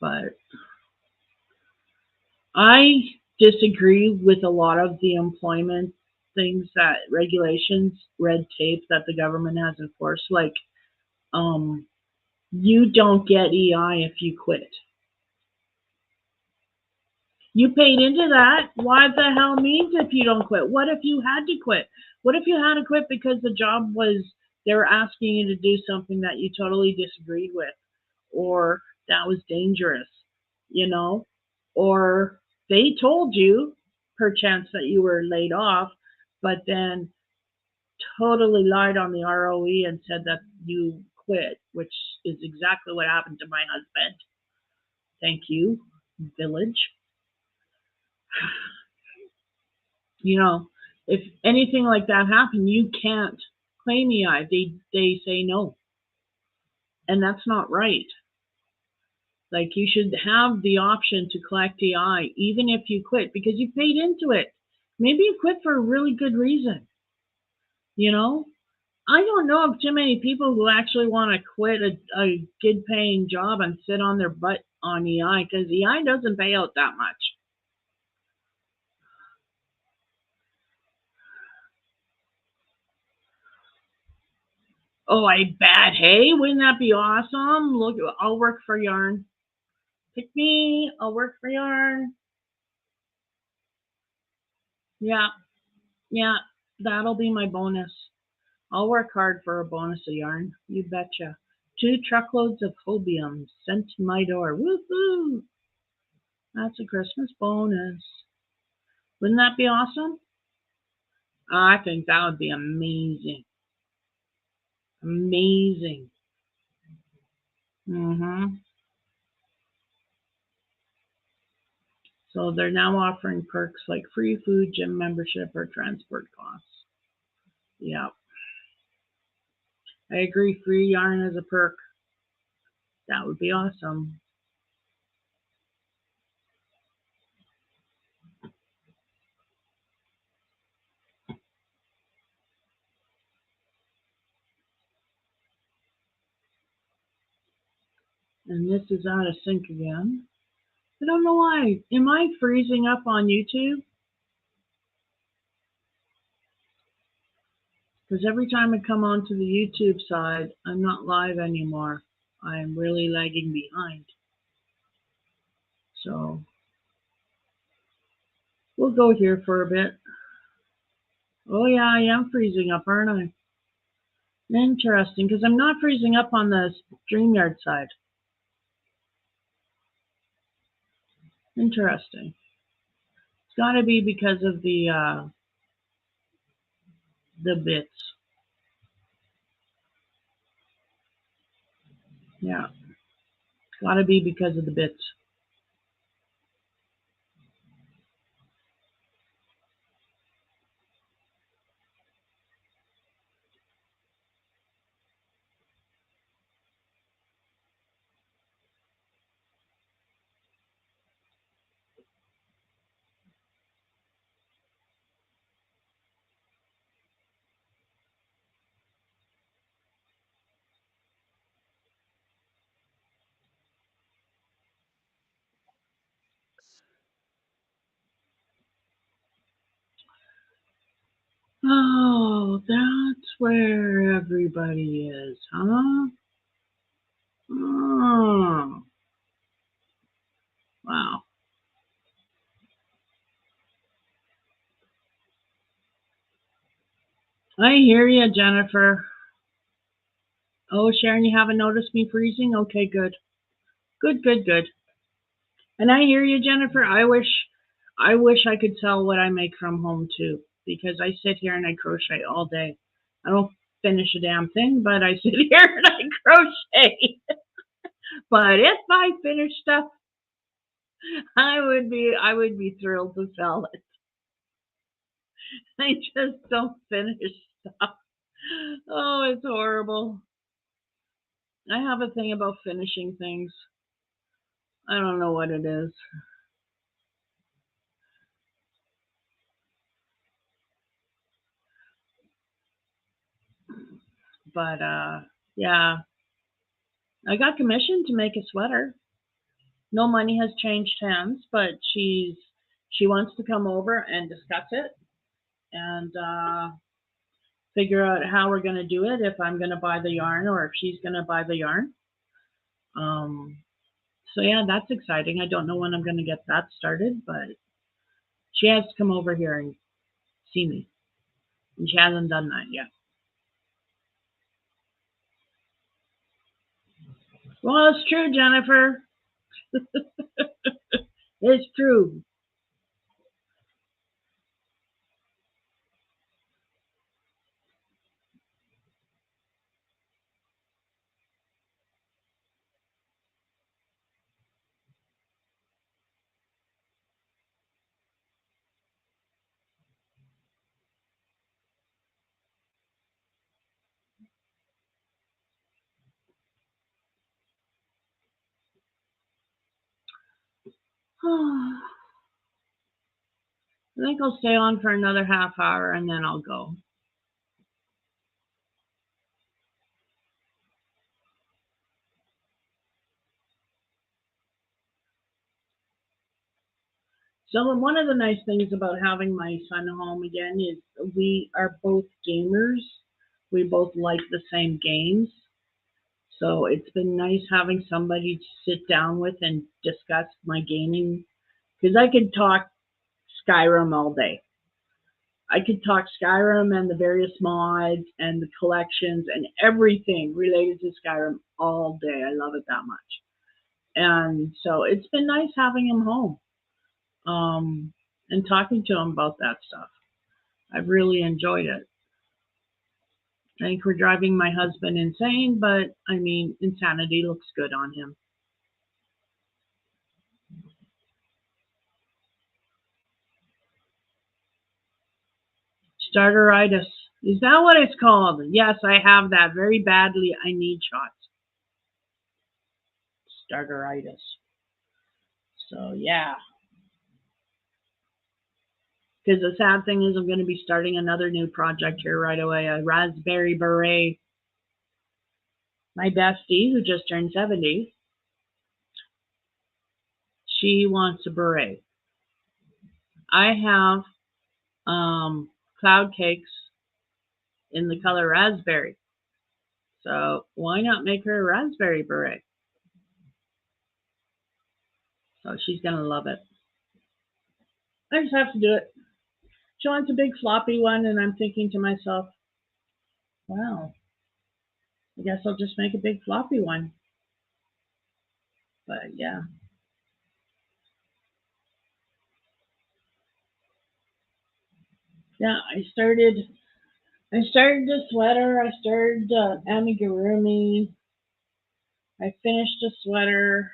But I disagree with a lot of the employment things that regulations, red tape that the government has enforced. Like, um, you don't get EI if you quit. You paid into that. Why the hell means if you don't quit? What if you had to quit? What if you had to quit because the job was they were asking you to do something that you totally disagreed with, or that was dangerous, you know? Or they told you, perchance, that you were laid off, but then totally lied on the ROE and said that you quit, which is exactly what happened to my husband. Thank you, village. You know, if anything like that happened, you can't claim EI. They say no, and that's not right. Like, you should have the option to collect EI even if you quit because you paid into it. Maybe you quit for a really good reason. You know, I don't know of too many people who actually want to quit a good paying job and sit on their butt on EI because EI doesn't pay out that much. Oh, I bet. Hey, wouldn't that be awesome? Look, I'll work for Yarn. Pick me. I'll work for Yarn. Yeah, yeah, that'll be my bonus. I'll work hard for a bonus of yarn. You betcha. 2 truckloads of hobium sent to my door. Woohoo! That's a Christmas bonus. Wouldn't that be awesome? I think that would be amazing. Amazing. Mhm. So they're now offering perks like free food, gym membership, or transport costs. Yeah, I agree. Free yarn as a perk. That would be awesome. And this is out of sync again. I don't know why. Am I freezing up on YouTube? Because every time I come onto the YouTube side, I'm not live anymore. I'm really lagging behind. So we'll go here for a bit. Oh yeah, I am freezing up, aren't I? Interesting, because I'm not freezing up on the StreamYard side. Interesting. It's got to be because of the bits. Yeah, it's got to be because of the bits. Oh, that's where everybody is, huh? Oh, wow. I hear you, Jennifer. Oh, Sharon, you haven't noticed me freezing? Okay, good. Good, good, good. And I hear you, Jennifer. I wish I could sell what I make from home too, because I sit here and I crochet all day. I don't finish a damn thing, but I sit here and I crochet. But if I finish stuff, I would be thrilled to sell it. I just don't finish stuff. Oh, it's horrible. I have a thing about finishing things. I don't know what it is, but yeah, I got commissioned to make a sweater. No money has changed hands, but she wants to come over and discuss it and figure out how we're going to do it. If I'm going to buy the yarn or if she's going to buy the yarn. Um, so yeah, that's exciting. I don't know when I'm going to get that started, but she has to come over here and see me, and she hasn't done that yet. Well, it's true, Jennifer. It's true. I think I'll stay on for another half hour and then I'll go. So one of the nice things about having my son home again is we are both gamers. We both like the same games. So it's been nice having somebody to sit down with and discuss my gaming. Because I could talk Skyrim all day. I could talk Skyrim and the various mods and the collections and everything related to Skyrim all day. I love it that much. And so it's been nice having him home, and talking to him about that stuff. I've really enjoyed it. I think we're driving my husband insane, but I mean, insanity looks good on him. Starteritis. Is that what it's called? Yes, I have that very badly. I need shots. Starteritis. So, yeah. Because the sad thing is I'm going to be starting another new project here right away, a raspberry beret. My bestie, who just turned 70, she wants a beret. I have cloud cakes in the color raspberry. So why not make her a raspberry beret? So she's going to love it. I just have to do it. She wants a big floppy one, and I'm thinking to myself, wow, I guess I'll just make a big floppy one. But yeah. Yeah, I started the sweater. I started amigurumi. I finished a sweater,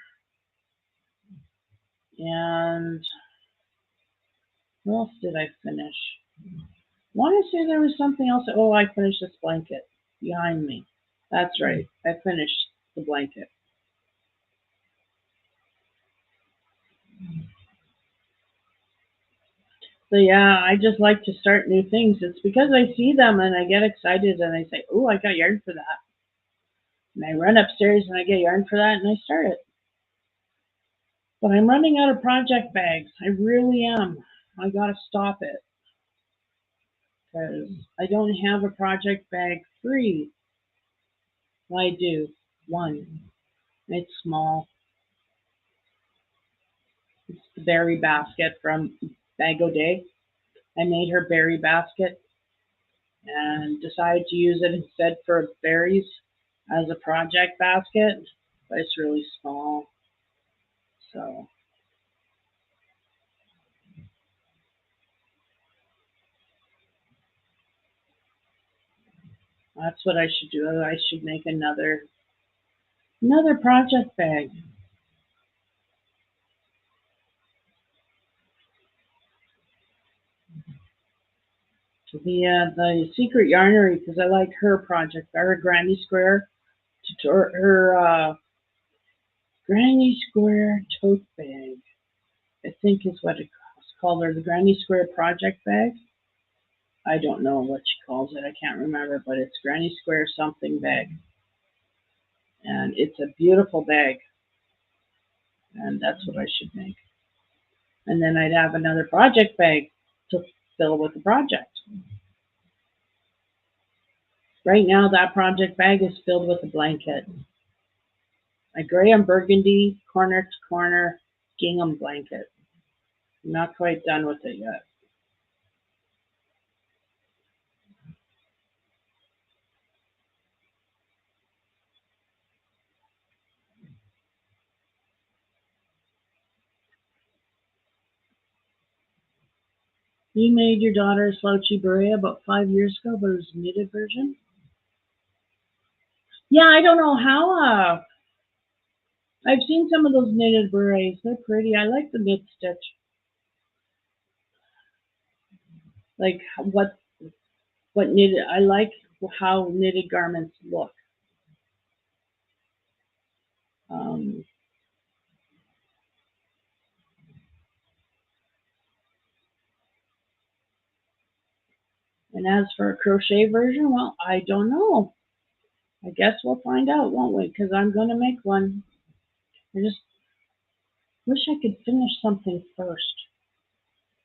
and what else did I finish? I want to say there was something else. Oh, I finished this blanket behind me. That's right. I finished the blanket. So yeah, I just like to start new things. It's because I see them and I get excited and I say, "Oh, I got yarn for that." And I run upstairs and I get yarn for that and I start it. But I'm running out of project bags. I really am. I gotta stop it because I don't have a project bag free. Well, I do. One. It's small. It's the berry basket from Bag O Day. I made her berry basket and decided to use it instead for berries as a project basket, but it's really small. So that's what I should do. I should make another project bag. The secret yarnery because I like her project, her Granny Square, her Granny Square tote bag. I think is what it's called, her the Granny Square project bag. I don't know what she calls it. I can't remember, but it's Granny Square something bag, and it's a beautiful bag, and that's what I should make. And then I'd have another project bag to fill with the project. Right now, that project bag is filled with a blanket, a gray and burgundy corner to corner gingham blanket. I'm not quite done with it yet. You made your daughter a slouchy beret about 5 years ago, but it was a knitted version. Yeah, I don't know how. I've seen some of those knitted berets. They're pretty. I like the knit stitch. Like what knitted. I like how knitted garments look. Um, and as for a crochet version, well, I don't know. I guess we'll find out, won't we? Because I'm going to make one. I just wish I could finish something first.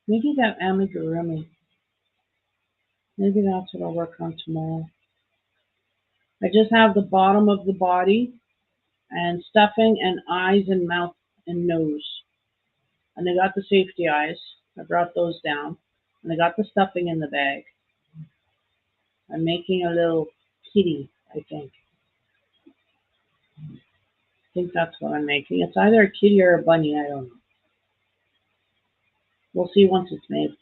Maybe that amigurumi. Maybe that's what I'll work on tomorrow. I just have the bottom of the body and stuffing and eyes and mouth and nose. And I got the safety eyes. I brought those down. And I got the stuffing in the bag. I'm making a little kitty, I think. I think that's what I'm making. It's either a kitty or a bunny, I don't know. We'll see once it's made.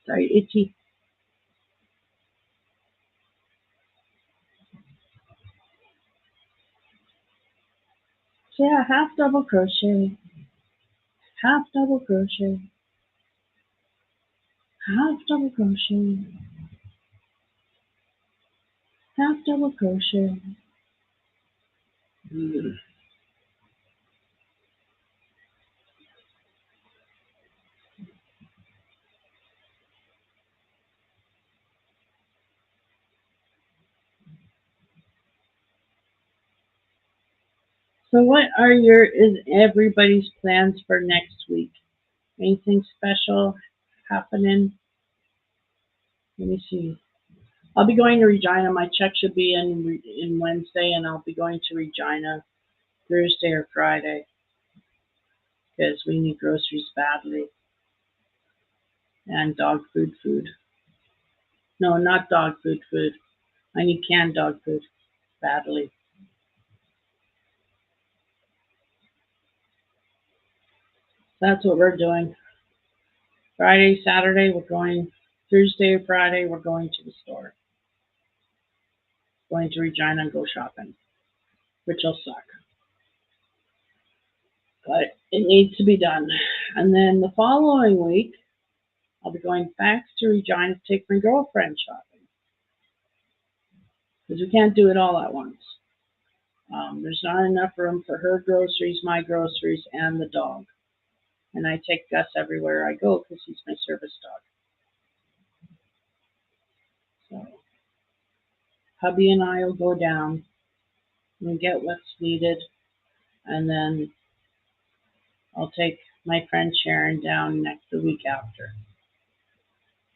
Sorry, itchy. So yeah, half double crochet, half double crochet, half double crochet, half double crochet. So what are is everybody's plans for next week? Anything special happening? Let me see. I'll be going to Regina. My check should be in Wednesday, and I'll be going to Regina Thursday or Friday because we need groceries badly and dog food. No, not dog food. I need canned dog food badly. So that's what we're doing. Friday, Saturday, we're going. Thursday or Friday, we're going to the store. Going to Regina and go shopping, which will suck. But it needs to be done. And then the following week, I'll be going back to Regina to take my girlfriend shopping because we can't do it all at once. There's not enough room for her groceries, my groceries, and the dog. And I take Gus everywhere I go because he's my service dog. So hubby and I will go down and get what's needed, and then I'll take my friend Sharon down the week after,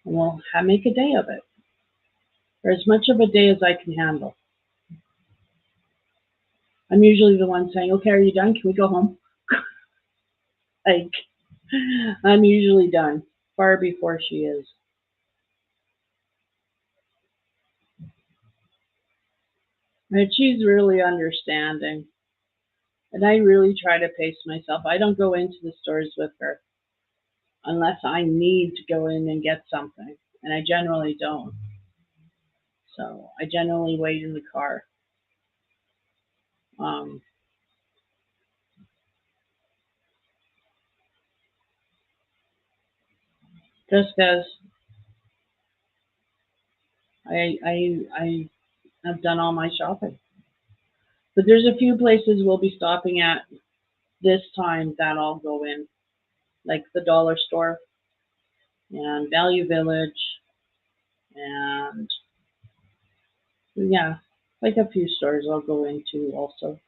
and we'll make a day of it, or as much of a day as I can handle. I'm usually the one saying, "Okay, are you done? Can we go home?" Like, I'm usually done far before she is. But she's really understanding. And I really try to pace myself. I don't go into the stores with her unless I need to go in and get something. And I generally don't. So I generally wait in the car. Um, just as I have done all my shopping. But there's a few places we'll be stopping at this time that I'll go in, like the dollar store and Value Village, and yeah, like a few stores I'll go into also.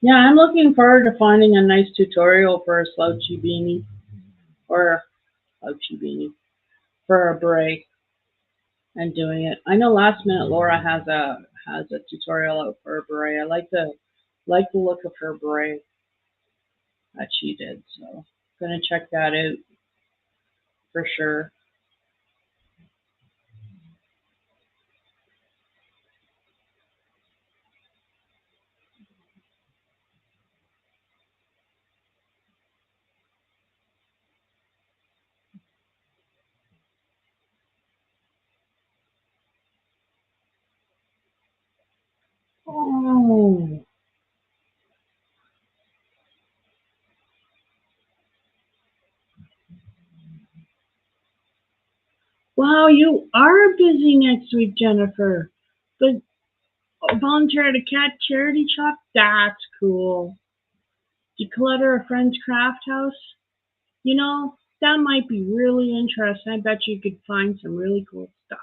Yeah, I'm looking forward to finding a nice tutorial for a slouchy beanie or a slouchy beanie for a beret and doing it. I know last minute Laura has a tutorial out for a beret. I like the look of her beret that she did, so gonna check that out for sure. Oh, wow, you are busy next week, Jennifer. But volunteer at a cat charity shop? That's cool. Declutter a friend's craft house? You know, that might be really interesting. I bet you could find some really cool stuff.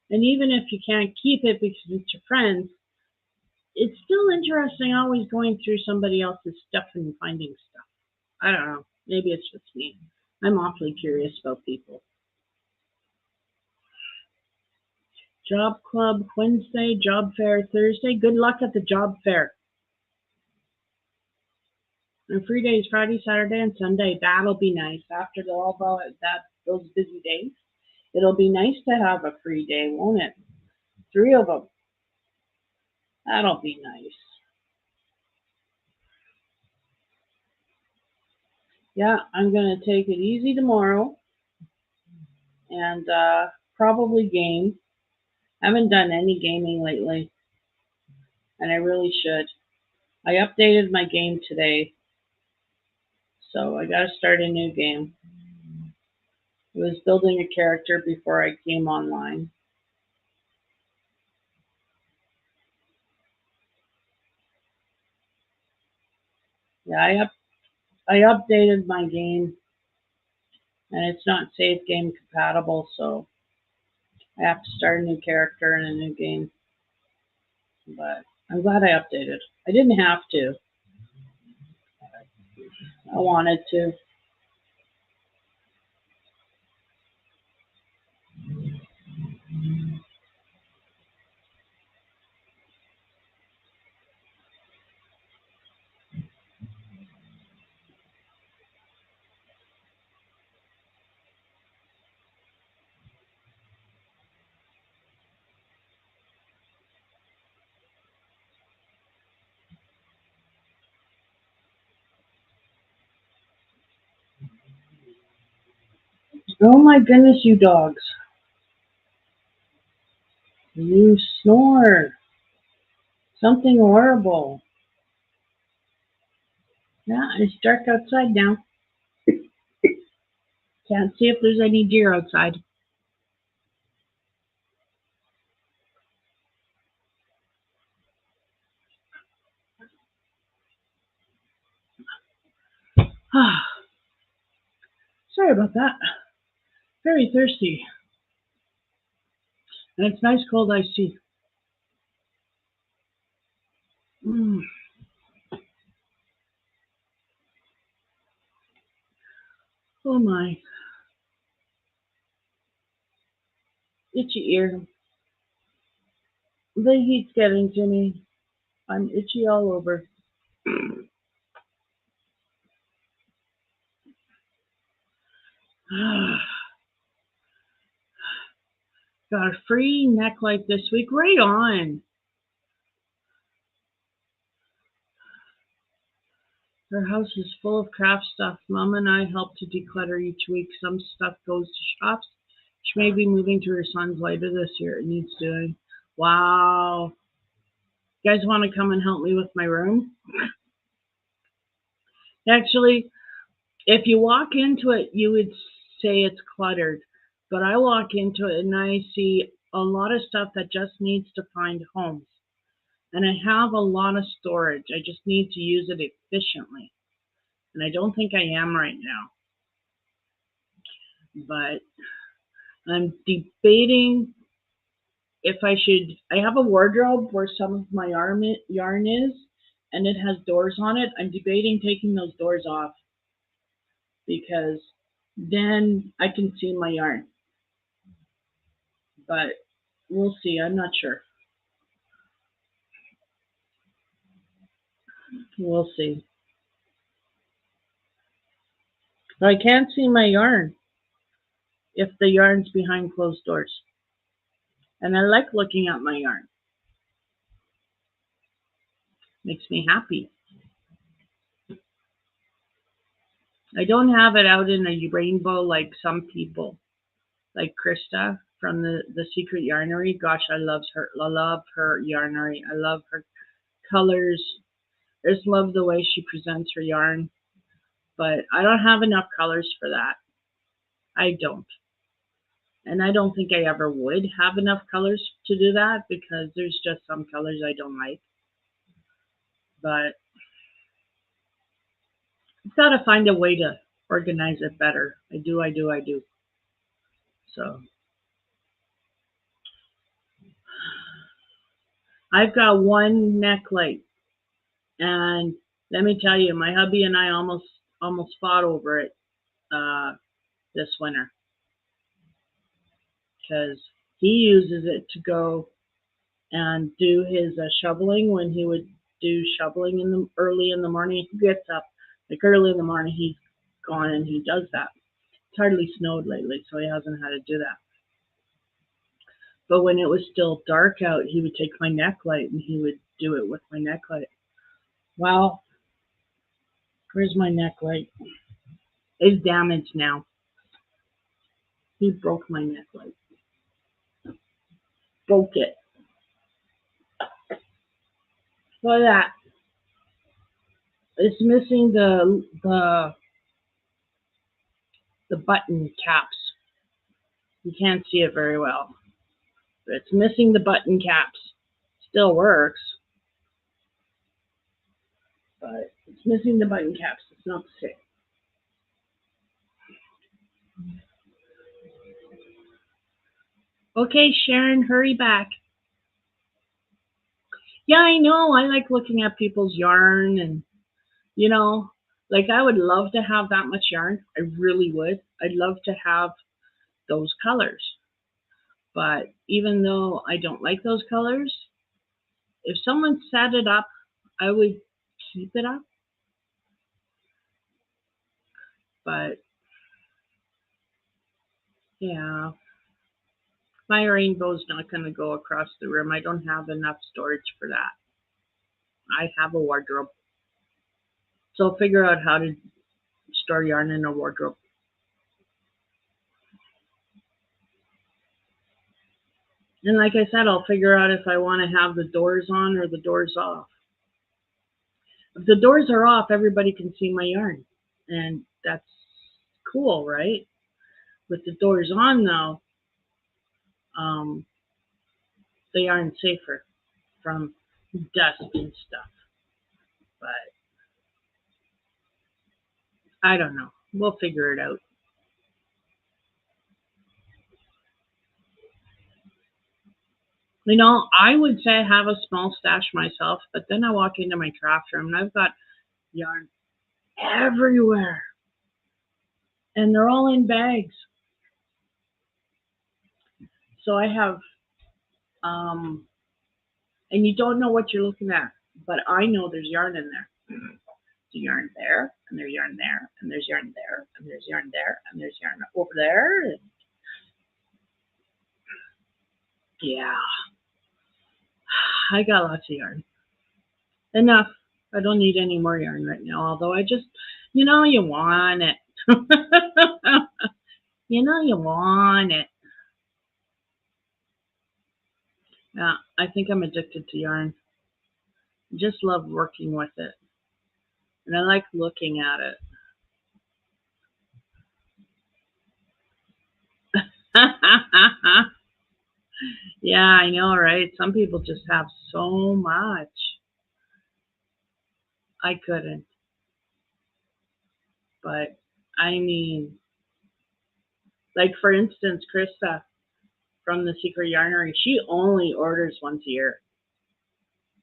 And even if you can't keep it because it's your friends, it's still interesting always going through somebody else's stuff and finding stuff. I don't know. Maybe it's just me. I'm awfully curious about people. Job club Wednesday, job fair Thursday. Good luck at the job fair. And free days Friday, Saturday, and Sunday. That'll be nice after all those busy days. It'll be nice to have a free day, won't it? 3 of them. That'll be nice. Yeah, I'm gonna take it easy tomorrow and probably game. I haven't done any gaming lately, and I really should. I updated my game today, so I gotta start a new game. I was building a character before I came online. Yeah, I updated my game, and it's not save game compatible, so I have to start a new character in a new game. But I'm glad I updated. I didn't have to. I wanted to. Oh my goodness, you dogs. You snore. Something horrible. Yeah, it's dark outside now. Can't see if there's any deer outside. Sorry about that. Very thirsty. And it's nice cold iced tea. Mm. Oh my. Itchy ear. The heat's getting to me. I'm itchy all over. Got a free neck light this week. Right on. Her house is full of craft stuff. Mom and I help to declutter each week. Some stuff goes to shops. She may be moving to her son's later this year. It needs doing. Wow. You guys want to come and help me with my room? Actually, if you walk into it, you would say it's cluttered. But I walk into it and I see a lot of stuff that just needs to find homes. And I have a lot of storage. I just need to use it efficiently. And I don't think I am right now. But I'm debating if I should. I have a wardrobe where some of my yarn is, and it has doors on it. I'm debating taking those doors off because then I can see my yarn. But we'll see. I'm not sure. We'll see. But I can't see my yarn if the yarn's behind closed doors. And I like looking at my yarn. Makes me happy. I don't have it out in a rainbow like some people, like Krista from the Secret Yarnery. Gosh, I love her. I love her yarnery. I love her colors. I just love the way she presents her yarn. But I don't have enough colors for that. I don't. And I don't think I ever would have enough colors to do that because there's just some colors I don't like. But I've got to find a way to organize it better. I do. So I've got one neck light, and let me tell you, my hubby and I almost fought over it uh, this winter because he uses it to go and do his shoveling when he would do shoveling early in the morning. He gets up Like early in the morning, he's gone and he does that. It's hardly snowed lately, so he hasn't had to do that. But when it was still dark out, he would take my neck light and he would do it with my neck light. Well, where's my neck light? It's damaged now. He broke my neck light. Broke it. Look at that. It's missing the button caps. You can't see it very well. But it's missing the button caps. Still works. But it's missing the button caps. It's not the same. Okay, Sharon, hurry back. Yeah, I know. I like looking at people's yarn and, you know, like I would love to have that much yarn. I really would. I'd love to have those colors. But even though I don't like those colors, if someone set it up, I would keep it up. But yeah, my rainbow's not going to go across the room. I don't have enough storage for that. I have a wardrobe. So I'll figure out how to store yarn in a wardrobe. And like I said, I'll figure out if I want to have the doors on or the doors off. If the doors are off, everybody can see my yarn. And that's cool, right? With the doors on, though, the yarn's safer from dust and stuff. But I don't know. We'll figure it out. You know, I would say I have a small stash myself, but then I walk into my craft room and I've got yarn everywhere. And they're all in bags. So I have, and you don't know what you're looking at, but I know there's yarn in there. There's yarn there, and there's yarn there, and there's yarn there, and there's yarn there, and there's yarn over there. And yeah, I got lots of yarn. Enough. I don't need any more yarn right now, although I just, you know, you want it. You know, you want it. Yeah, I think I'm addicted to yarn. I just love working with it. And I like looking at it. Yeah, I know, right? Some people just have so much. I couldn't. But I mean, like for instance, Krista from the Secret Yarnery, she only orders once a year,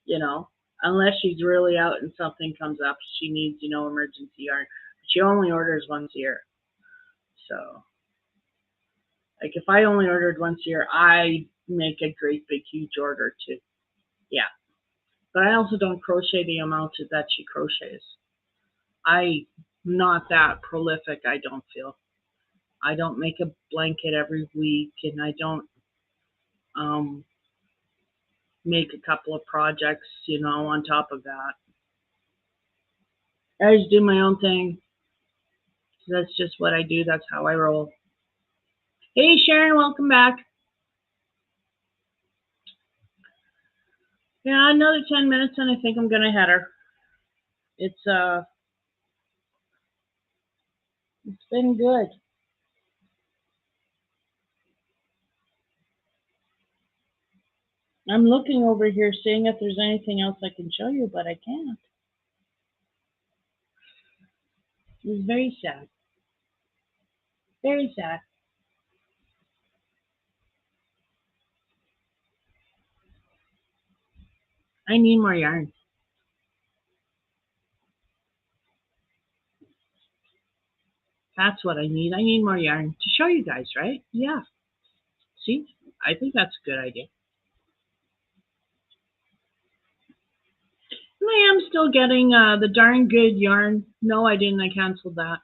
you know, unless she's really out and something comes up, she needs, you know, emergency yarn. She only orders once a year. So, like if I only ordered once a year, I make a great big huge order too. Yeah. But I also don't crochet the amount that she crochets. I'm not that prolific, I don't feel. I don't make a blanket every week and I don't um, make a couple of projects, you know, on top of that. I just do my own thing. That's just what I do. That's how I roll. Hey, Sharon, welcome back. Yeah, another 10 minutes and I think I'm going to head her. It's been good. I'm looking over here seeing if there's anything else I can show you, but I can't. It's very sad. Very sad. I need more yarn. That's what I need. I need more yarn to show you guys, right? Yeah. See? I think that's a good idea. I am still getting the darn good yarn. No, I didn't. I canceled that.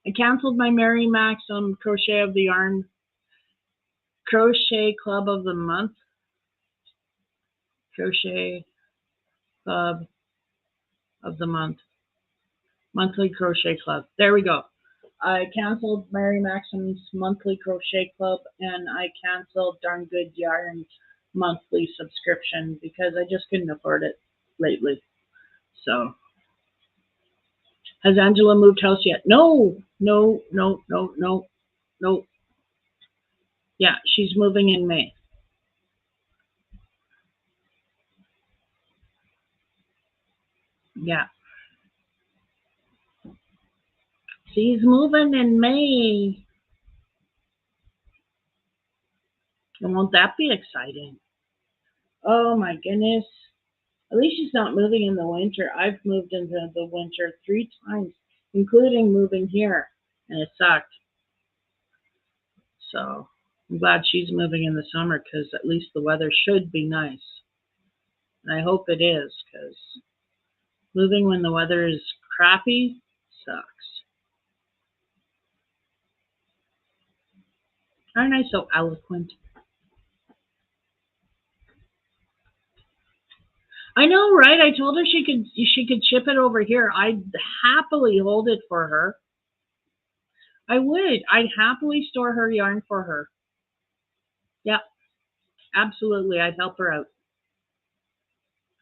I canceled my Mary Maxim Crochet of the Yarn Crochet Club of the Month. Crochet Club of the Month. Monthly Crochet Club. There we go. I canceled Mary Maxim's monthly crochet club and I canceled Darn Good Yarn's monthly subscription because I just couldn't afford it lately. So, has Angela moved house yet? No, no, no, no, no, no. Yeah, she's moving in May. Yeah, she's moving in May. And won't that be exciting? Oh my goodness. At least she's not moving in the winter. I've moved into the winter 3 times, including moving here, and it sucked. So I'm glad she's moving in the summer because at least the weather should be nice. And I hope it is because moving when the weather is crappy sucks. Aren't I so eloquent? I know, right? I told her she could ship it over here. I'd happily hold it for her. I would. I'd happily store her yarn for her. Yeah, absolutely. I'd help her out.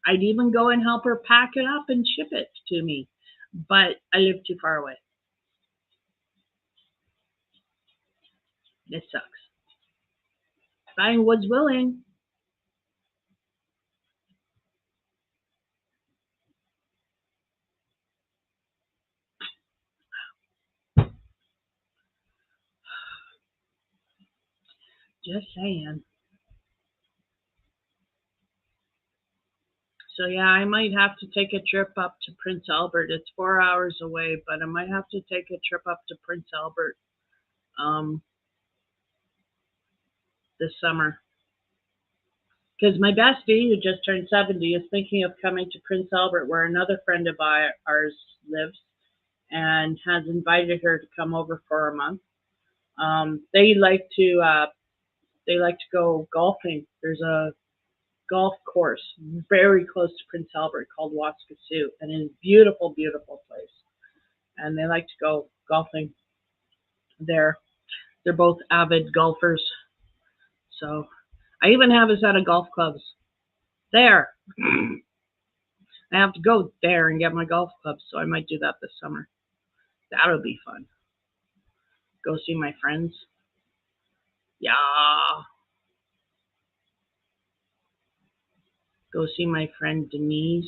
I'd even go and help her pack it up and ship it to me. But I live too far away. It sucks. I was willing. Just saying. So yeah, I might have to take a trip up to Prince Albert. It's 4 hours away, but I might have to take a trip up to Prince Albert um, this summer. Because my bestie, who just turned 70, is thinking of coming to Prince Albert, where another friend of ours lives, and has invited her to come over for a month. They like to go golfing. There's a golf course very close to Prince Albert called Waskesiu, and it's a beautiful, beautiful place. And they like to go golfing there. They're both avid golfers. So I even have a set of golf clubs there. I have to go there and get my golf clubs, so I might do that this summer. That'll be fun. Go see my friends. Yeah. Go see my friend Denise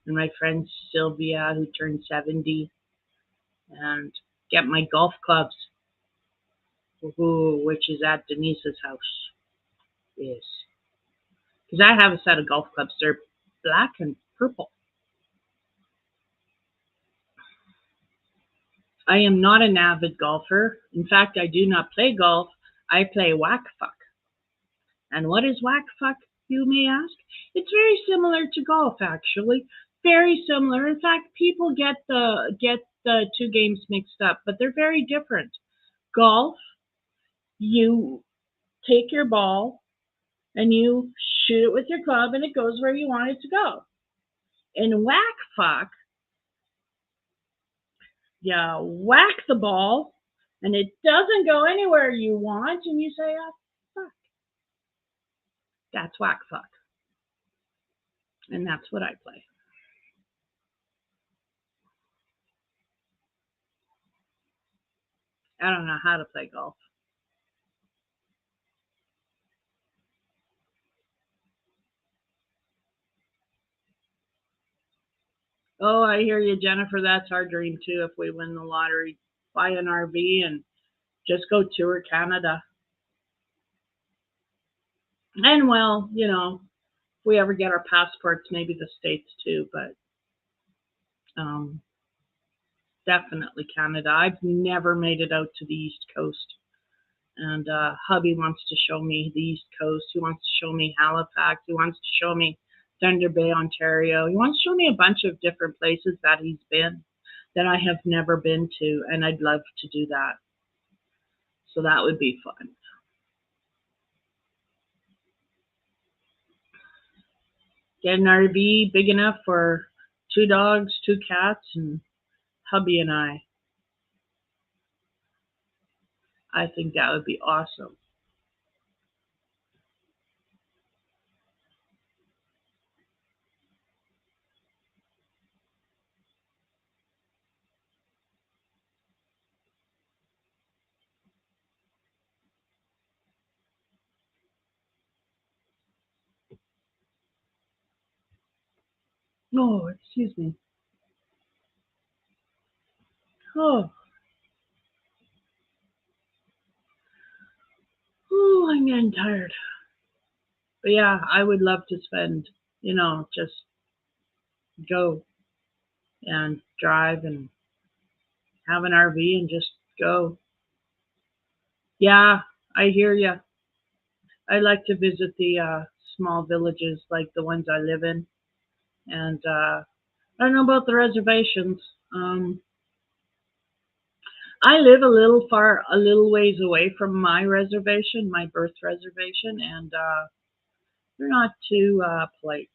and my friend Sylvia, who turned 70, and get my golf clubs, which is at Denise's house. Yes. Because I have a set of golf clubs. They're black and purple. I am not an avid golfer. In fact, I do not play golf. I play whack fuck. And what is whack fuck, you may ask? It's very similar to golf, actually. Very similar. In fact, people get the two games mixed up, but they're very different. Golf, you take your ball and you shoot it with your club, and it goes where you want it to go. In whack fuck, you whack the ball and it doesn't go anywhere you want, and you say, oh, fuck. That's whack fuck. And that's what I play. I don't know how to play golf. Oh, I hear you, Jennifer. That's our dream too. If we win the lottery, buy an RV and just go tour Canada. And well, if we ever get our passports, maybe the States too, but um, definitely Canada. I've never made it out to the East Coast. And hubby wants to show me the East Coast. He wants to show me Halifax. He wants to show me Thunder Bay, Ontario. He wants to show me a bunch of different places that he's been that I have never been to, and I'd love to do that. So that would be fun. Get an RV big enough for 2 dogs, 2 cats, and hubby and I. I think that would be awesome. Oh, excuse me. Oh, oh, I'm getting tired. But yeah, I would love to spend, just go and drive and have an RV and just go. Yeah, I hear you. I like to visit the small villages like the ones I live in, and I don't know about the reservations. I live a little ways away from my reservation, my birth reservation, and they're not too polite.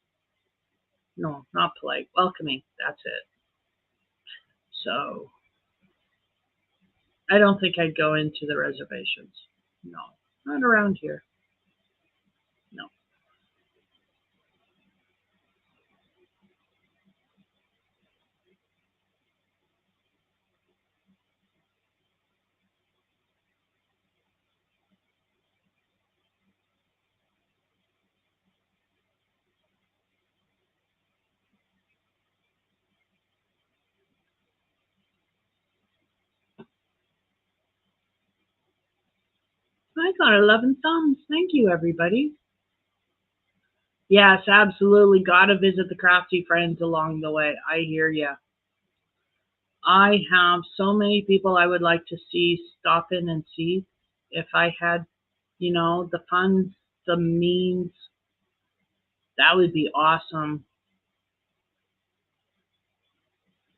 No, not polite. Welcoming. That's it. So I don't think I'd go into the reservations. No, not around here. No. I got 11 thumbs. Thank you, everybody. Yes, absolutely. Got to visit the crafty friends along the way. I hear you. I have so many people I would like to see, stop in and see. If I had, the funds, the means, that would be awesome.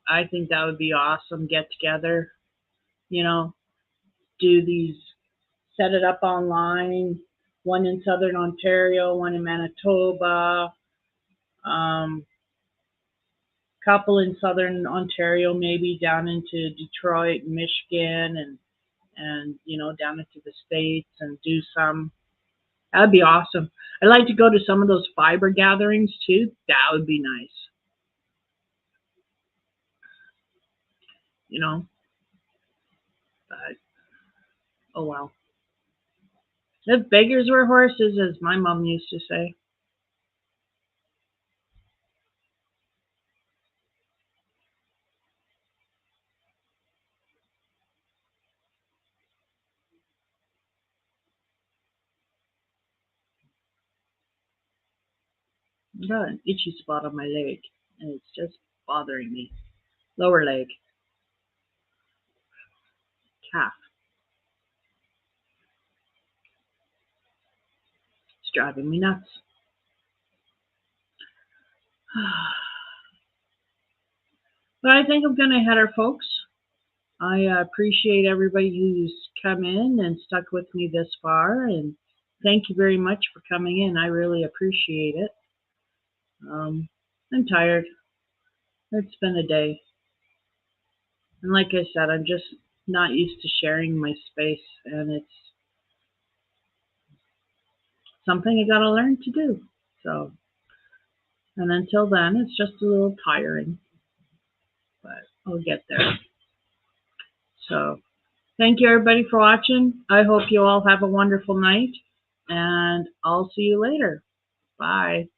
I think that would be awesome. Get together, you know, do these, set it up online. One in Southern Ontario, one in Manitoba, um, couple in Southern Ontario, maybe down into Detroit, Michigan, and down into the states and do some. That'd be awesome. I'd like to go to some of those fiber gatherings too. That would be nice. You know, but oh well. If beggars were horses, as my mom used to say. I got an itchy spot on my leg, and it's just bothering me. Lower leg, calf. It's driving me nuts. But I think I'm going to head our folks. I appreciate everybody who's come in and stuck with me this far, and thank you very much for coming in. I really appreciate it. I'm tired. It's been a day. And like I said, I'm just not used to sharing my space, and it's something I got to learn to do. So, and until then, it's just a little tiring, but I'll get there. So, thank you everybody for watching. I hope you all have a wonderful night, and I'll see you later. Bye.